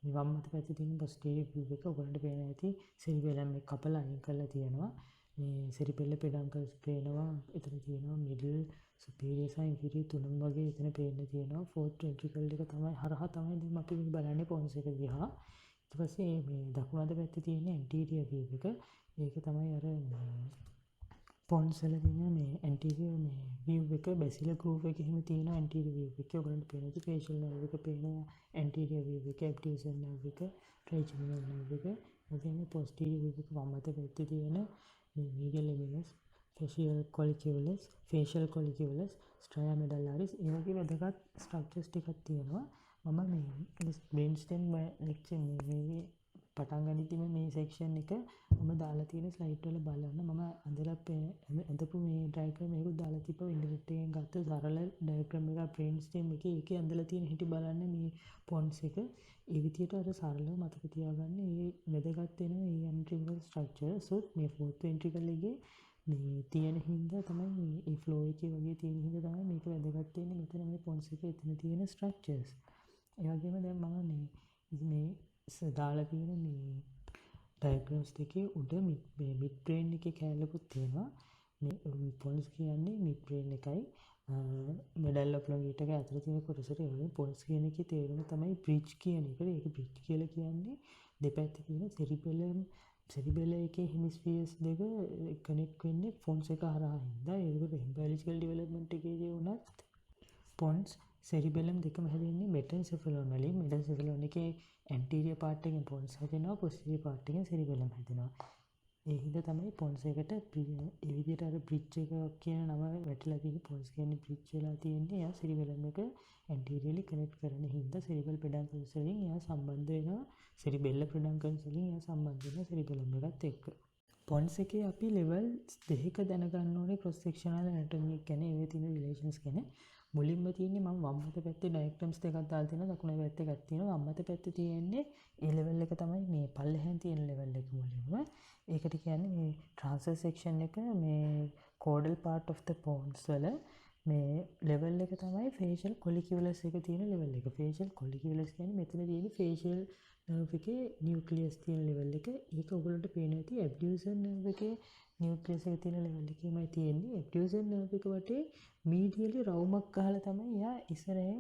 මේ වම් අත පැත්තේ තියෙන පොස්ටීරියර් view එක ඔයගොල්ලන්ට පේන ඇති සෙරිබෙලම් එක කපලා අයින් කරලා තියෙනවා. මේ සෙරිබෙල්ල පෙඩන්කල්ස් පේනවා. එතන තියෙනවා මිඩල් සුපීරියර් සහ ඉන්ෆීරියර් තුනම වගේ එතන පේන්න තියෙනවා. ෆෝර්ත් වෙන්ට්‍රිකල් එක තමයි හරහා තමයි දැන් අපි බලන්නේ පොන්ස් එක දිහා. ඊට පස්සේ මේ දකුණු අත පැත්තේ තියෙන ඇන්ටීරියර් view එක. ඒක තමයි අර පොන්ස් වල තියෙන මේ ඇන්ටීරියර් මේ view එක බැසිලර් ගෲව් එකේ හිම තියෙන ඇන්ටීරියර් view එක. ඔයගොල්ලන්ට පේනවා ෆේෂල් නර්ව් එක පේනවා. ඇන්ටීරියර් view එක, ඇබ්ඩියුසර් නර්ව් එක, ට්‍රයිජෙමිනල් නර්ව් එක. වගේම පොස්ටීරියර් view එක වම් අත පැත්තේ තියෙන මේ මීඩියල් ලෙමිනස්, ෆේෂල් කොලිකියුලස්, ස්ට්‍රයා මෙඩල්ලාරිස් ඒ වගේ වැදගත් ස්ට්‍රක්චර්ස් ටිකක් තියෙනවා. මම මේ බ්‍රේන් ස්ටෙම් ලෙක්චර් මේ පටන් ගනිද්දි මේ සෙක්ෂන් එක මම දාලා තියෙන ස්ලයිඩ් වල බලන්න. මම අඳලා ඇඳපු මේ ඩයග්‍රෑම් එකකුත් දාලා තිබ්බා. ඉන්ටර්නෙට් එකෙන් ගත්ත සරල ඩයග්‍රෑම් එකක් බ්‍රේන් ස්ටෙම් එකේ. ඒකේ අඳලා තියෙන හැටි බලන්න මේ පොන්ස් එක. ඒ විදිහට අර සරලව මතක තියාගන්න. ඒ වැදගත් වෙන මේ ඇන්ට්‍රිකල් ස්ට්‍රක්චර්. සෝ මේ ෆෝර්ත් වෙන්ට්‍රිකල් එකේ මේ තියෙන හින්දා තමයි මේ ෆ්ලෝ එකේ වගේ තියෙන හින්දා තමයි මේක වැදගත් වෙන්නේ. මෙතන මේ පොන්ස් එකේ එතන තියෙන ස්ට්‍රක්චර්ස්. ඒ වගේම දැන් මම මේ දාලා තියෙන මේ ඩයග්‍රෑම්ස් දෙකේ උඩ මිඩ් බ්‍රේන් එකේ කැලලකුත් තියෙනවා. මේ පොන්ස් කියන්නේ මිඩ් බ්‍රේන් එකයි මෙඩල් ඔප්ලොන්ගේට් එක අතර තියෙන කොටසට එන්නේ. පොන්ස් කියන එකේ තේරුම තමයි බ්‍රිජ් කියන එක. ඒක බ්‍රිජ් කියලා කියන්නේ දෙපැත්තේ තියෙන සෙරිබෙල එකේ හෙමිස්ෆියර්ස් දෙක කනෙක්ට් වෙන්නේ පොන්ස් එක හරහා හින්දා. ඒකට බයොලොජිකල් ඩෙවලොප්මන්ට් එකේදී වුණත් පොන්ස් සෙරිබෙලම් දෙකම හැදෙන්නේ මෙටෙන්සෙෆලෝන් වලින්. මෙටෙන්සෙෆලෝන් එකේ ඇන්ටීරියර් පාර්ට් එකෙන් පොන්ස් හැදෙනවා, පොස්ටීරියර් පාර්ට් එකෙන් සෙරිබෙලම් හැදෙනවා. ඒ හින්දා තමයි පොන්ස් එකට ඒ විදිහට අර බ්‍රිජ් එක කියන නම වැටිලා තියෙන්නේ. පොන්ස් කියන්නේ බ්‍රිජ් වෙලා තියෙන්නේ. එයා සෙරිබෙලම් එක ඇන්ටීරියර්ලි කනෙක්ට් කරන හින්දා සෙරිබෙල් පෙඩන්කල්ස් වලින් එයා සම්බන්ධ වෙනවා. සෙරිබෙල්ල පෙඩන්කල්ස් වලින් එයා සම්බන්ධ වෙනවා සෙරිබෙලම් එකත් එක්ක. පොන්ස් එකේ අපි ලෙවල් දෙකක දැනගන්න ඕනේ ක්‍රොස් සෙක්ෂනල් ඇනටොමි එක ගැන. ඒවේ තියෙන රිලේෂන්ස් ගැන. මුලින්ම තියෙන්නේ මම වම් අත පැත්තේ ඩයග්‍රෑම්ස් දෙකක් දාලා තියෙනවා. දකුණු පැත්තේ එකක් තියෙනවා. වම් අත පැත්තේ තියෙන්නේ ඒ ලෙවල් එක තමයි මේ පල්ලෙහෙන් තියෙන ලෙවල් එක මුලින්ම. ඒකට කියන්නේ මේ ට්‍රාන්ස්වර් සෙක්ෂන් එක මේ කෝඩල් පාර්ට් ඔෆ් ද පොන්ස් වල මේ ලෙවල් එක තමයි ෆේෂල් කොලිකියුලස් එක තියෙන ලෙවල් එක. ෆේෂල් කොලිකියුලස් කියන්නේ මෙතන තියෙන ෆේෂල් නර්ව් එකේ නියුක්ලියස් තියෙන ලෙවල් එක. ඒක ඔයගොල්ලන්ට පේනවා ඇති ඇබ්ඩියුසර් නර්ව් එකේ නියුක්ලියස් එක තියෙන ලෙවල් එකේමයි තියෙන්නේ. ඇබ්ඩියුසර් නර්ව් එක වටේ මීඩියලි රවුමක් ගහලා තමයි එයා ඉස්සරහෙන්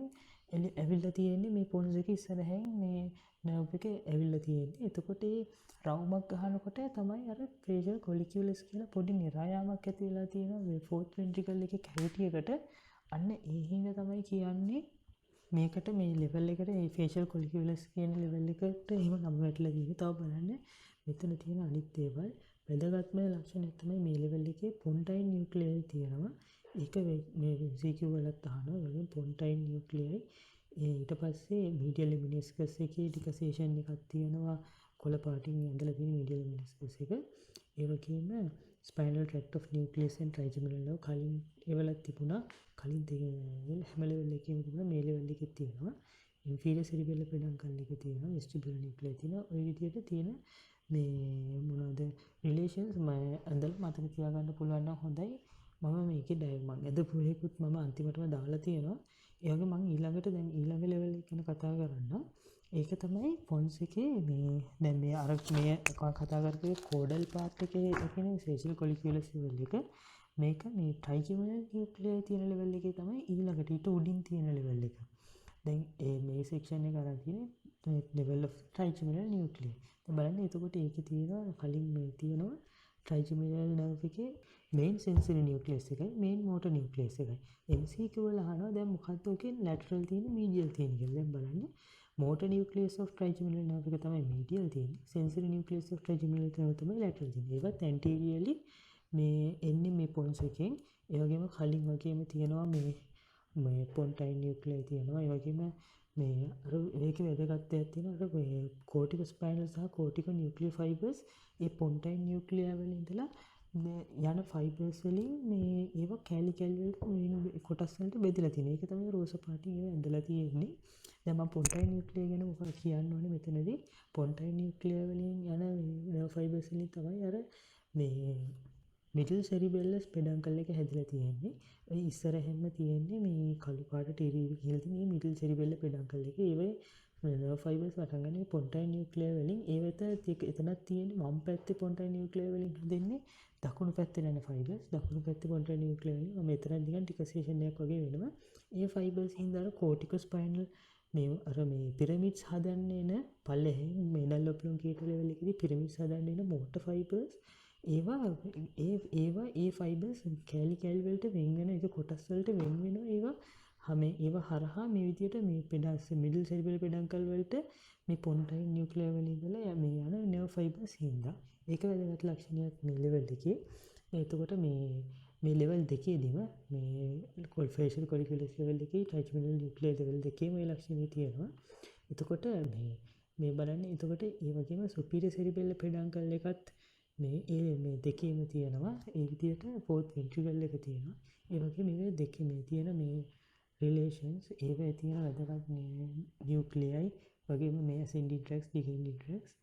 ඇවිල්ලා තියෙන්නේ. මේ පොන්ස් එක ඉස්සරහෙන් මේ නර්ව් එක ඇවිල්ලා තියෙන්නේ. එතකොට ඒ රවුමක් ගහනකොට තමයි අර ෆේෂල් කොලිකියුලස් කියලා පොඩි නිරායාමක් ඇති වෙලා තියෙනවා මේ ෆෝර්ත් වෙන්ට්‍රිකල් එකේ කැවිටි එකට. අන්න ඒ හින්දා තමයි කියන්නේ මේකට මේ ලෙවල් එකට මේ ෆේෂල් කොලිකියුලස් කියන ලෙවල් එකට එහෙම නම වැටලා තියෙන්නේ. තව බලන්න මෙතන තියෙන අනිත් දේවල් වැදගත්ම ලක්ෂණයක් තමයි මේ ලෙවල් එකේ පොන්ටයින් නියුක්ලියයි තියෙනවා. ඒක මේ MCQ වලත් අහනවා. ඒ වගේම පොන්ටයින් නියුක්ලියයි. ඊට පස්සේ මීඩියල් ලෙමිනිස්කස් එකේ ඩිකසේෂන් එකක් තියෙනවා. කොළ පාටින් ඇඳලා තියෙන මීඩියල් ලෙමිනිස්කස් එක. ඒ වගේම spinal tract of nucleus and trigeminal nerve කලින් ඒවලත් තිබුණා. කලින් හැම ලෙවල් එකේම තිබුණා. මේ ලෙවල් එකේ තියෙනවා. ඉන්ෆීරියර් සෙරිබෙල්ලර් පෙඩන්කල් එකේ තියෙනවා වෙස්ටිබුලර් නියුක්ලියස් තියෙනවා. ওই විදිහට තියෙන මේ මොනවද රිලේෂන්ස් මම ඇඳලා මතක තියාගන්න පුළුවන් නම් හොඳයි. මම මේකේ මම ඇදපු එකකුත් මම අන්තිමටම දාලා තියෙනවා. ඒ වගේ මම ඊළඟට දැන් ඊළඟ ලෙවල් එක ගැන කතා කරන්න. ඒක තමයි ෆොන්ට්ස් එකේ මේ දැන් මේ අර මේ කතා කරපු කෝඩල් පාර්ට් එකේ කියන්නේ ෆේෂල් කොලිකියුලස් ලෙවල් එක. මේක මේ ට්‍රයිජිමිනල් නියුක්ලියර් තියෙන ලෙවල් එකේ තමයි ඊළඟට ඊට උඩින් තියෙන ලෙවල් එක. දැන් මේ සෙක්ෂන් එක අරන් තියෙන්නේ level of trigeminal nuclei. දැන් බලන්න එතකොට ඒකේ තියෙනවා කලින් මේ තියෙනවා trigeminal nerve එකේ main sensory nucleus එකයි main motor nucleus එකයි. MCQ වල අහනවා දැන් මොකක්ද ඔකේ lateral තියෙන medial තියෙන කියලා. දැන් බලන්න motor nucleus of trigeminal nerve එක තමයි medial තියෙන්නේ. sensory nucleus of trigeminal nerve තමයි lateral තියෙන්නේ. ඒවත් anteriorly මේ එන්නේ මේ pons එකෙන්. ඒ වගේම කලින් වගේම තියෙනවා මේ පොන්ටයින් නියුක්ලියර් තියෙනවා. ඒ වගේම මේ අර මේකේ වැදගත් දෙයක් තියෙනවා. අර මේ කෝටිකෝ ස්පයිනල් සහ කෝටිකෝ නියුක්ලියර් ෆයිබර්ස් ඒ පොන්ටයින් නියුක්ලියර් වල ඉඳලා යන ෆයිබර්ස් වලින් මේ ඒව කැලි වලට මේ කොටස් වලට බෙදලා තියෙනවා. ඒක තමයි රෝස පාටින් ඒව ඇඳලා තියෙන්නේ. දැන් මම පොන්ටයින් නියුක්ලියර් ගැන මොකක්ද කියන්න ඕනේ මෙතනදී. පොන්ටයින් නියුක්ලියර් වලින් යන නර්ව් ෆයිබර්ස් වලින් තමයි අර මේ මිඩල් සෙරිබෙල්ලස් පෙඩන්කල් එක හැදිලා තියෙන්නේ. ඒ ඉස්සරහින්ම තියෙන්නේ මේ කළු පාට ටීරීවි කියලා තියෙන මේ මිඩල් සෙරිබෙල්ල පෙඩන්කල් එක. ඒවේ නර්ව් ෆයිබර්ස් වටන් ගන්න පොන්ටයින් නියුක්ලියර් වලින් ඒ වෙත එතනක් තියෙන්නේ වම් පැත්තේ පොන්ටයින් නියුක්ලියර් වලින් හැදෙන්නේ දකුණු පැත්තේ යන ෆයිබර්ස්. දකුණු පැත්තේ පොන්ටයින් නියුක්ලියර් වලින් මෙතන නිකන් ඩිකසේෂන් එකක් වගේ වෙනවා. ඒ ෆයිබර්ස් හින්දා අර කෝටිකෝ ස්පයිනල් මේ අර මේ පිරමිඩ්ස් හදන්න එන පල්ලෙහෙන් මේ නල්ලොප්ලොන් කීටෝ ලෙවල් එකේදී පිරමිඩ්ස් හදන්න එන මෝටර් ෆයිබර්ස් ඒවා ඒ ෆයිබර්ස් කැලි වලට වෙන් වෙන එක කොටස් වලට වෙන් වෙනවා. ඒවා හරහා මේ විදියට මේ පෙඩස් මිඩල් සෙරිබෙල් පෙඩන්කල් වලට මේ පොන්ටයින් නියුක්ලියර් වලින් ඉඳලා මේ යන නර්ව් ෆයිබර්ස් හින්දා. ඒක වැදගත් ලක්ෂණයක් මේ ලෙවල් එකේ. එතකොට මේ ලෙවල් දෙකේදීම මේ ෆේෂල් කොලිකියුලස් ලෙවල් එකේ ට්‍රයිජිමිනල් නියුක්ලියර් ලෙවල් දෙකේම මේ ලක්ෂණය තියෙනවා. එතකොට මේ බලන්න එතකොට ඒ වගේම සුපීරියර් සෙරිබෙල් පෙඩන්කල් එකත් මේ දෙකේම තියෙනවා. ඒ විදිහට ෆෝර්ත් වෙන්ට්‍රිකල් එක තියෙනවා. ඒ වගේ මේ දෙකේ මේ තියෙන මේ රිලේෂන්ස් ඒවේ තියෙන වැදගත් නියුක්ලියයි වගේම මේ ඇසෙන්ඩින් ට්‍රැක්ස් ඩිසෙන්ඩින් ට්‍රැක්ස්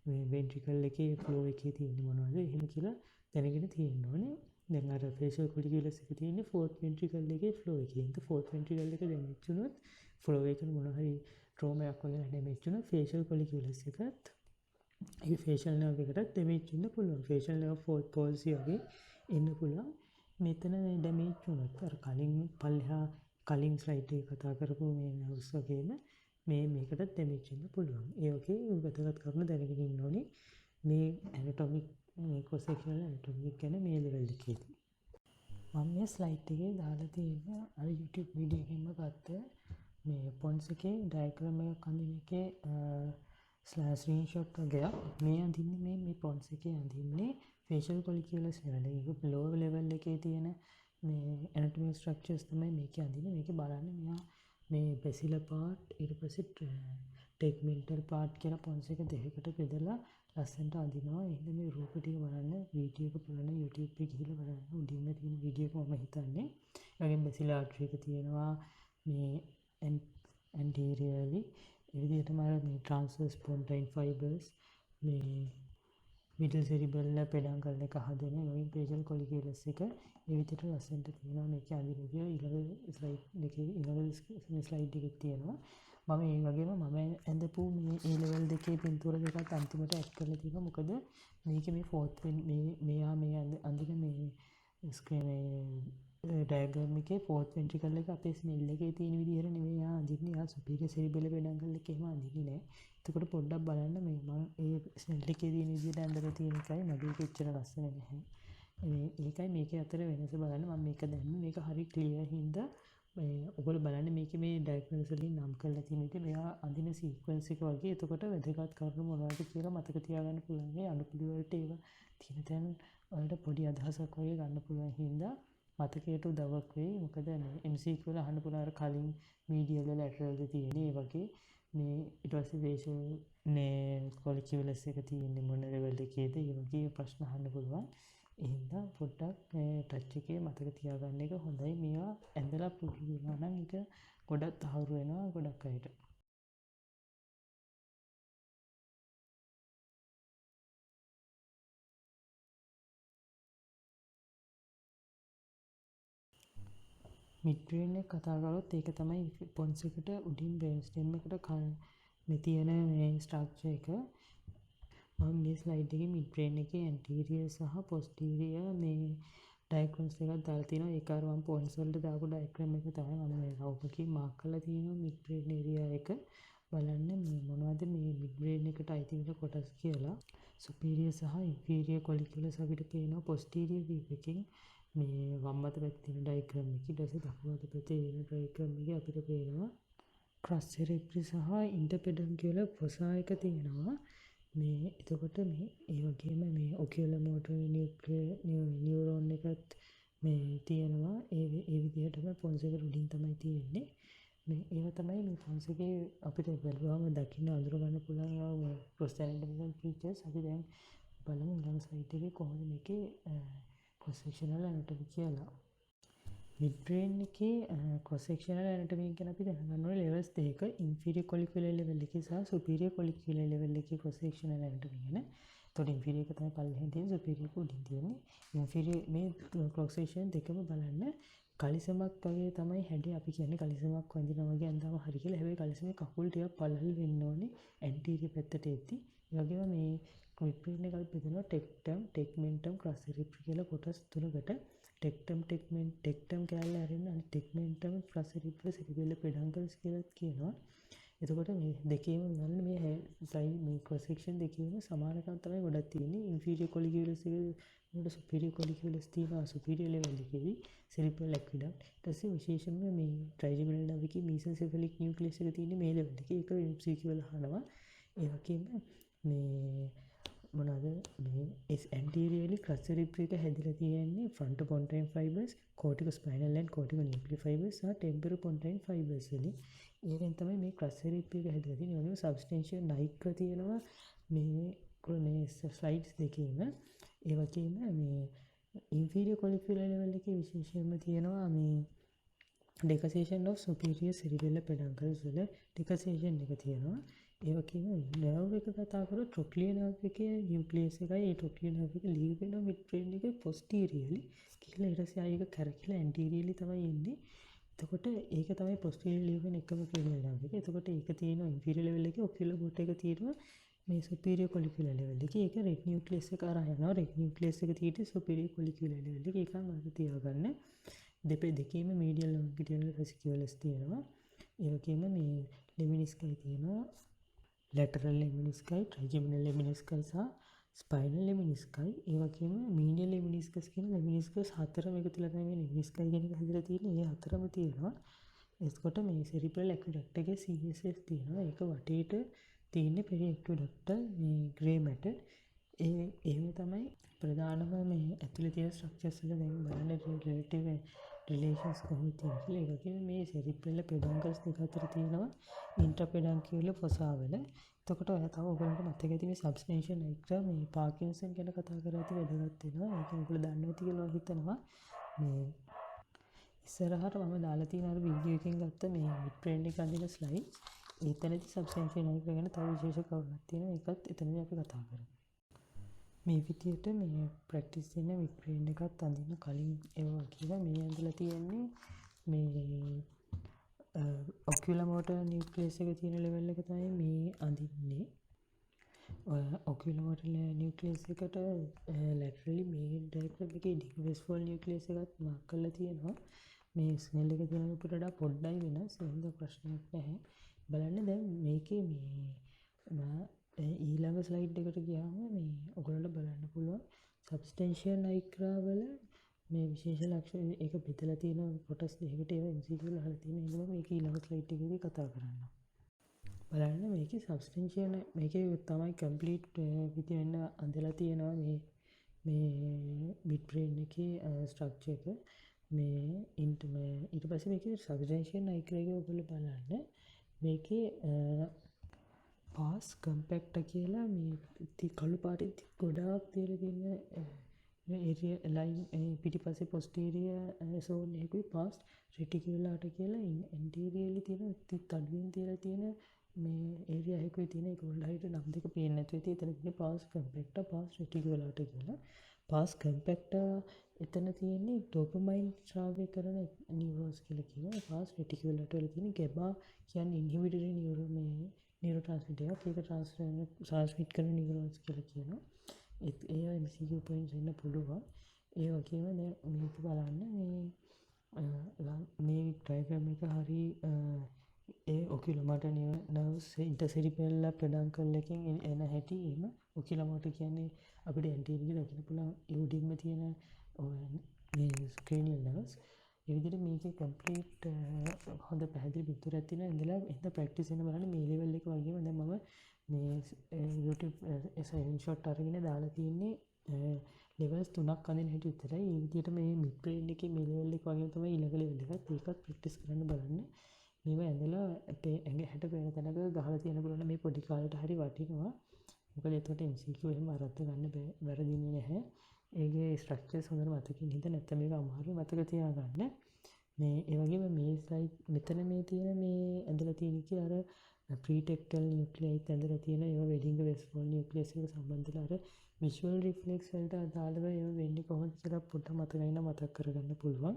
මේ වෙන්ට්‍රිකල් එකේ ෆ්ලෝ එකේ තියෙන්නේ මොනවද එහෙම කියලා දැනගෙන තියෙන්න ඕනේ. දැන් අර ෆේෂල් කොලිකියුලස් එක තියෙන්නේ ෆෝර්ත් වෙන්ට්‍රිකල් එකේ ෆ්ලෝ එකේ. ඒක ෆෝර්ත් වෙන්ට්‍රිකල් එක ඩැමේජ් වුණොත් ෆ්ලෝ එක මොන හරි ට්‍රෝමා එකක් වගේ ඩැමේජ් වුණොත් ෆේෂල් කොලිකියුලස් එකත් ඒ ෆේෂල් නර්ව් එකටත් ඩැමේජ් වෙන්න පුළුවන්. ෆේෂල් නර්ව් පෝල්සි වගේ එන්න පුළුවන්. මෙතන ඩැමේජ් වුණොත් අර කලින් ස්ලයිඩ් එකේ කතා කරපු මේ නර්ව්ස් වගේම මේකටත් ඩැමේජ් වෙන්න පුළුවන්. ඒ වගේ වැදගත් කරුණු දැනගෙන ඉන්න ඕනේ. මේ ඇනටොමික් මේ කොසෙක්ෂනල් ඇනටොමික් ගැන මේ ලෙවල් එකේදී. මම මේ ස්ලයිඩ් එකේ දාලා තියෙන අර YouTube වීඩියෝ එකෙන්ම ගත්ත මේ පොන්ස් එකේ ඩයග්‍රෑම් එකක් අඳින එකේ ස්ක්‍රීන්ෂොට් වගේක් මේ අඳින්නේ මේ පොන්ස් එකේ අඳින්නේ ෆේෂල් කොලිකියුලස් ලෙවල් එක. ලෝවර් ලෙවල් එකේ තියෙන මේ ඇනටොමික් ස්ට්‍රක්චර්ස් තමයි මේකේ අඳින්නේ. මේකේ බලන්න මෙයා මේ බැසිලර් පාර්ට් ඊට පස්සේ ටෙග්මෙන්ටල් පාර්ට් කියලා පොන්ස් එක දෙකකට බෙදලා ලස්සනට අඳිනවා. එහෙනම් මේ රූප ටික බලන්න වීඩියෝ එක බලන්න YouTube එකේ ගිහිල්ලා බලන්න උඩින්ම තියෙන වීඩියෝ එක මම හිතන්නේ. ඒ වගේම බැසිලර් ආර්ටරි එක තියෙනවා මේ anteriorly ඒ විදිහටම අර මේ transverse pontine fibers මේ middle cerebellar peduncle එක හදන මේ facial colliculus එක ඒ විදිහට ලස්සනට තියෙනවා. මේකේ අඳින විදිය ඊළඟ ස්ලයිඩ් එකේ ඊළඟ ස්ලයිඩ් එකේ තියෙනවා. මම ඒ වගේම මම ඇඳපු මේ A level දෙකේ පින්තූර දෙකත් අන්තිමට ඇඩ් කරලා තියෙනවා. මොකද මේකේ මේ ෆෝර්ත් මෙයා මේ අඳින මේ ඩයග්‍රෑම් එකේ ෆෝර්ත් වෙන්ට්‍රිකල් එක අපේ ස්නෙල් එකේ තියෙන විදිහට නෙමෙයි යා අඳින්නේ. යා සුපීරියර් සෙරිබෙල් පෙඩන්කල් එකේ එහෙම අඳින්නේ නැහැ. එතකොට පොඩ්ඩක් බලන්න මේ මම ඒ ස්නෙල් එකේ තියෙන විදිහට ඇඳලා තියෙන එකයි මගේ එක එච්චර ලස්සන නැහැ. ඒකයි මේකේ අතර වෙනස බලන්න මම මේක දැම්මේ. මේක හරි ක්ලියර් හින්දා ඔයගොල්ලෝ බලන්න මේකේ මේ ඩයග්‍රෑම්ස් වලින් නම් කරලා තියෙන විදිහ මෙයා අඳින සීක්වෙන්ස් එක වගේ. එතකොට වැදගත් කරුණු මොනවද කියලා මතක තියාගන්න පුළුවන්. මේ අනුපිළි වලට ඒවා තියෙන තැන් වලට පොඩි අදහසක් වගේ ගන්න පුළුවන් හින්දා මතකයට උදව්වක් වෙයි. මොකද මේ MCQ වල අහන්න පුළුවන් අර කලින් මීඩියල් වල ලැටරල්ද තියෙන්නේ ඒ වගේ මේ ඊට පස්සේ ෆේෂල් නේ කොලිකියුලස් එක තියෙන්නේ මොන ලෙවල් එකේද ඒ වගේ ප්‍රශ්න අහන්න පුළුවන්. එහෙනම් පොඩ්ඩක් ටච් එකේ මතක තියාගන්න එක හොඳයි. මේවා ඇඳලා පුරුදු වුණා නම් ඒක ගොඩක් තහවුරු වෙනවා ගොඩක් අයට. මිඩ් බ්‍රේන් එක කතා කරොත් ඒක තමයි පොන්ස් එකට උඩින් බ්‍රේන් ස්ටෙම් එකට මේ තියෙන මේ ස්ට්‍රක්චර් එක. මම මේ ස්ලයිඩ් එකේ මිඩ් බ්‍රේන් එකේ ඇන්ටීරියර් සහ පොස්ටීරියර් මේ ඩයග්‍රෑම්ස් එකක් දාලා තියෙනවා. ඒක අර මම පොන්ස් වලට දාපු ඩයග්‍රෑම් එක තමයි මම මේ රවුමකින් මාක් කරලා තියෙනවා මිඩ් බ්‍රේන් ඒරියා එක. බලන්න මේ මොනවද මේ මිඩ් බ්‍රේන් එකට අයිති වෙන කොටස් කියලා. සුපීරියර් සහ ඉන්ෆීරියර් කොලිකියුලස් අපිට පේනවා පොස්ටීරියර් වීව් එකෙන් මේ වම් අත පැත්තේ තියෙන ඩයග්‍රෑම් එකේ. ඊට පස්සේ දකුණු අත පැත්තේ තියෙන ඩයග්‍රෑම් එකේ අපිට පේනවා ක්‍රස් සෙරෙබ්‍රි සහ ඉන්ටර්පෙඩන්කියුලර් ෆොසා එක තියෙනවා. මේ එතකොට මේ ඒ වගේම මේ ඔකියුලර් මෝටර් නියුරෝන් එකත් මේ තියෙනවා. ඒ විදිහටම පොන්ස් එක උඩින් තමයි තියෙන්නේ. මේ ඒවා තමයි මේ පොන්ස් එකේ අපිට බලුවම දකින්න අඳුර ගන්න පුළුවන් ක්‍රොස් ඇනටොමිකල් ෆීචර්ස්. අපි දැන් බලමු ඊළඟ ස්ලයිඩ් එකේ කොහොමද මේකේ ක්‍රොස් සෙක්ෂනල් ඇනටොමි කියලා. මිඩ් බ්‍රේන් එකේ ක්‍රොස් සෙක්ෂනල් ඇනටොමි ගැන අපි දැනගන්න ඕනේ ලෙවල්ස් දෙකක ඉන්ෆීරියර් කොලිකියුලර් ලෙවල් එකේ සහ සුපීරියර් කොලිකියුලර් ලෙවල් එකේ ක්‍රොස් සෙක්ෂනල් ඇනටොමි ගැන. එතකොට ඉන්ෆීරියර් එක තමයි පල්ලෙහෙන් තියෙන්නේ, සුපීරියර් එක උඩින් තියෙන්නේ. ඉන්ෆීරියර් මේ ක්‍රොස් සෙක්ෂන් දෙකම බලන්න කලිසමක් වගේ තමයි හැඩය. අපි කියන්නේ කලිසමක් වඳිනවා වගේ අඳාම හරි කියලා. හැබැයි කලිසමේ කකුල් ටිකක් පළල් වෙන්න ඕනේ ඇන්ටීරියර් පැත්තට එද්දි. ඒ වගේම මේ මිඩ් බ්‍රේන් එක අපි බෙදනවා ටෙක්ටම්, ටෙග්මෙන්ටම්, ක්‍රස් සෙරෙබ්‍රි කියලා කොටස් තුනකට. ටෙක්ටම් කැලල අරින්න අනිත් ටෙග්මෙන්ටම්, ක්‍රස් සෙරෙබ්‍රි, සෙරිබෙල්ලර් පෙඩන්කල්ස් කියලා කියනවා. එතකොට මේ දෙකේම බලන්න මේ සයිඩ් මේ ක්‍රොස් සෙක්ෂන් දෙකේම සමානකම් තමයි ගොඩක් තියෙන්නේ. ඉන්ෆීරියර් කොලිකියුලස් එකේ සුපීරියර් කොලිකියුලස් තියෙනවා සුපීරියර් ලෙවල් එකේදී සෙරිබ්‍රල් ඇක්විඩක්ට්. ඊට පස්සේ විශේෂයෙන්ම මේ ට්‍රයිජෙමිනල් නර්ව් එකේ මීසෙන්සෙෆලික් නියුක්ලියස් එක තියෙන්නේ මේ ලෙවල් එකේ. ඒක MCQ වල අහනවා. ඒ වගේම මේ මොනවාද මේ ඇන්ටීරියර්ලි ක්‍රස් සෙරෙබ්‍රි එක හැදිලා තියෙන්නේ fronto pontine fibres, cortico spinal and cortico nuclear fibres සහ ටෙම්පරල් පොන්ටයින් ෆයිබර්ස් වලින්. ඒකෙන් තමයි මේ ක්‍රස් සෙරෙබ්‍රි එක හැදිලා තියෙන්නේ. ඒ වගේම සබ්ස්ටැන්ෂියල් නයික්‍රා තියෙනවා මේ ස්ලයිඩ්ස් දෙකේම. ඒ වගේම මේ ඉන්ෆීරියර් කොලිකියුලර් ලෙවල් එකේ විශේෂයෙන්ම තියෙනවා මේ ඩෙකසේෂන් ඔෆ් සුපීරියර් සෙරිබෙල්ලර් පෙඩන්කල්ස් වල ඩෙකසේෂන් එක තියෙනවා. ඒ වගේම නර්ව් එක කතා කරොත් ට්‍රොක්ලියර් නර්ව් එකේ නියුක්ලියස් එකයි ඒ ට්‍රොක්ලියර් නර්ව් එක ලීව් වෙනවා මිඩ් බ්‍රේන් එකේ පොස්ටීරියර්ලි කියලා. ඊට පස්සේ ආයෙක කැරකිලා ඇන්ටීරියර්ලි තමයි එන්නේ. එතකොට ඒක තමයි පොස්ටීරියර් ලීව් වෙන එකම ක්‍රිමිනල් නර්ව් එක. එතකොට ඒක තියෙනවා ඉන්ෆීරියර් ලෙවල් එකේ ඔකියුලර් බෝට් එක තියෙනවා මේ සුපීරියර් කොලිකියුලර් ලෙවල් එකේ. ඒක රෙඩ් නියුක්ලියස් එක අරන් යනවා. රෙඩ් නියුක්ලියස් එක තියෙන්නේ සුපීරියර් කොලිකියුලර් ලෙවල් එකේ. ඒක මතක තියාගන්න. දෙකේම මීඩියල් ලොන්ගිටියුනල් වෙසිකියුලස් තියෙනවා. ඒ වගේම මේ ලෙමිනිස්කයි තියෙනවා. ලැටරල් ලෙමිනිස්කයි, ට්‍රයිජෙමිනල් ලෙමිනිස්කයි සහ ස්පයිනල් ලෙමිනිස්කයි. ඒ වගේම මීනියල් ලෙමිනිස්කස් කියන ලෙමිනිස්කස් හතරම එකතුලා තමයි මේ ලෙමිනිස්කයි කියන එක හැදලා තියෙන්නේ. ඒ හතරම තියෙනවා. එතකොට මේ සෙරිබ්‍රල් ඇක්විඩක්ට් එකේ CSF තියෙනවා. ඒක වටේට තියෙන්නේ පෙරි ඇක්විඩක්ටල් මේ ග්‍රේ මැටර්. එහෙම තමයි ප්‍රධානම මේ ඇතුලේ තියෙන ස්ට්‍රක්චර්ස් වල දැන් බලන්න රිලේටිව් රිලේෂන්ස් කොහොමද තියෙන්නේ කියලා. ඒ වගේම මේ සෙරිබ්‍රල් පෙඩන්කල්ස් දෙක අතර තියෙනවා ඉන්ටර්පෙඩන්කියුලර් ෆොසා වල. එතකොට ඔය තව ඔයගොල්ලන්ට මතක ඇති මේ සබ්ස්ටැන්ෂියල් නයික්‍රා මේ පාකින්සන් ගැන කතා කරලා ඇති වැදගත් වෙනවා. ඒක ඔයගොල්ලෝ දන්නවා ඇති කියලා හිතනවා. මේ ඉස්සරහට මම දාලා තියෙන අර වීඩියෝ එකෙන් ගත්ත මේ මිඩ් බ්‍රේන් එක අඳින ස්ලයිඩ්ස්. ඒතනදි සබ්ස්ටැන්ෂියල් නයික්‍රා ගැන තව විශේෂ කරුණක් තියෙනවා. ඒකත් එතනදී අපි කතා කරමු. මේ විදියට මේ ප්‍රැක්ටිස් වෙන මිඩ් බ්‍රේන් එකත් අඳින්න කලින් ඒවා කියලා මේ ඇඳලා තියෙන්නේ මේ ඔකියුලර් මෝටර් නියුක්ලියස් එක තියෙන ලෙවල් එක තමයි මේ අඳින්නේ. ඔකියුලර් මෝටර් නියුක්ලියස් එකට ලැටරලි මේ ඩයග්‍රෑම් එකේ ඩික්වෙස්ෆෝල් නියුක්ලියස් එකත් මාක් කරලා තියෙනවා. මේ ස්නෙල් එක තියෙන උඩට වඩා පොඩ්ඩයි වෙනස්. ඒ හින්දා ප්‍රශ්නයක් නැහැ. බලන්න දැන් මේකේ මේ ඊළඟ ස්ලයිඩ් එකට ගියාම මේ ඔයගොල්ලන්ට බලන්න පුළුවන් සබ්ස්ටැන්ෂියල් නයික්‍රා වල මේ විශේෂ ලක්ෂණ ඒක බෙදලා තියෙන කොටස් දෙකකට ඒවා MCQ වල අහලා තියෙන නිසා මේක ඊළඟ ස්ලයිඩ් එකේදී කතා කරන්න. බලන්න මේකේ සබ්ස්ටැන්ෂියල් මේකේ තමයි කම්ප්ලීට් විදිහෙන් අඳලා තියෙනවා මේ මිඩ් බ්‍රේන් එකේ ස්ට්‍රක්චර් එක. මේ ඊට පස්සේ මේකේ සබ්ස්ටැන්ෂියල් නයික්‍රා එක ඔයගොල්ලෝ බලන්න මේකේ පාස් කම්පැක්ට් කියලා මේ කළු පාටින් ගොඩාක් තියලා තියෙන ඒරියා ලයින් පිටිපස්සේ පොස්ටීරියර් සෝන් එකකුයි පාස් රෙටිකියුලාට කියලා ඇන්ටීරියර්ලි තියෙන තඩුවෙන් තියලා තියෙන මේ ඒරියා එකකුයි තියෙන ඒක උඩ හයිට නම් දෙක පේන්නේ නැතුව ඉතින් එතන තියෙන පාස් කම්පැක්ට් පාස් රෙටිකියුලාට කියලා. පාස් කම්පෙක්ටර් එතන තියෙන්නේ ඩොපමයින් ශ්‍රාවය කරන නියුරෝන්ස් කියලා කියනවා. පාස් රෙටිකියුලර් වල තියෙන GABA කියන්නේ ඉන්හිබිටරි නියුරෝ ට්‍රාන්ස්මිටර් එකක්. ඒක ට්‍රාන්ස්මිට් කරන නියුරෝන්ස් කියලා කියනවා. ඒ MCQ පොයින්ට්ස් එන්න පුළුවන්. ඒ වගේම දැන් මේක බලන්න මේ ඩයග්‍රෑම් එක හරි ඒ ඔකියුලෝමෝටර් නර්ව්ස් ඉන්ටර්සෙරිබෙල්ලා පෙඩන්කල් එකෙන් එන හැටි එහෙම ඔකියුලෝමෝටර් කියන්නේ අපිට ඇන්ටීරියර් දකින්න පුළුවන් උඩින්ම තියෙන මේ ක්‍රේනියල් නර්ව්ස්. ඒ විදිහට මේකේ කම්ප්ලීට් හොඳ පැහැදිලි පිටුරක් තියෙනවා. ඉඳලා එහෙනම් ප්‍රැක්ටිස් වෙන බලන්න මේ ලෙවල් එක වගේම දැන් මම මේ YouTube ස්ක්‍රීන්ෂොට් අරගෙන දාලා තියෙන්නේ ලෙවල්ස් 3ක් අඳින හැටි විතරයි. ඒ විදිහට මේ මිඩ් බ්‍රේන් එකේ මේ ලෙවල් එක වගේම තමයි ඊළඟ ලෙවල් එකත්. ඒකත් ප්‍රැක්ටිස් කරන්න බලන්න. මේවා ඇඳලා අපේ ඇඟ හැට පේන තැනක ගහලා තියෙන පුළුවන් මේ පොඩි කාලේට හරි වටිනවා. මොකද එතකොට MCQ එහෙම අරද්ද ගන්න වැරදින්නේ නැහැ. ඒකේ ස්ට්‍රක්චර්ස් හොඳට මතකින් හිට නැත්නම් මේක අමාරුයි මතක තියාගන්න. මේ ඒ වගේම මේ ස්ලයිඩ් මෙතන මේ තියෙන මේ ඇඳලා තියෙන කියලා අර ප්‍රීටෙක්ටල් නියුක්ලියයිත් ඇඳලා තියෙන ඒවා වෙඩින්ග වෙස්ෆෝල් නියුක්ලියස් එකට සම්බන්ධලා අර විෂුවල් රිෆ්ලෙක්ස් වලට අදාළව ඒවා වෙන්නේ කොහොමද කියලා පොඩ්ඩක් මතක කරගන්න පුළුවන්.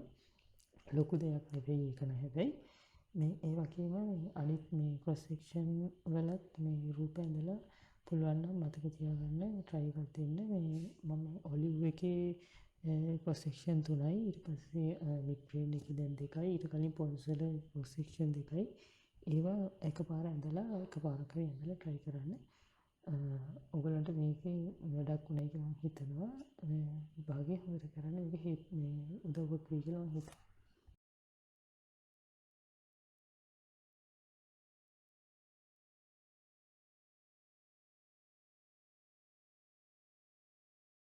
ලොකු දෙයක් නෙවෙයි ඒක නෑ හැබැයි මේ ඒ වගේම මේ අනිත් මේ ක්‍රොස් සෙක්ෂන් වලත් මේ රූප ඇඳලා පුළුවන් නම් මතක තියාගන්න try එකක් දෙන්න. මේ මම ඔලිව් එකේ ක්‍රොස් සෙක්ෂන් 3යි ඊට පස්සේ මිඩ් බ්‍රේන් එකේ දැන් 2යි ඊට කලින් පොන්ස් වල ක්‍රොස් සෙක්ෂන් 2යි ඒවා එකපාර ඇඳලා එකපාරක් හරි ඇඳලා try කරන්න. ඔයගලන්ට මේකේ වැඩක් උනායි කියලා මම හිතනවා. මේ භාගය හොඳට කරන්න මේක මේ උදව්වක් වෙයි කියලා මම හිතනවා.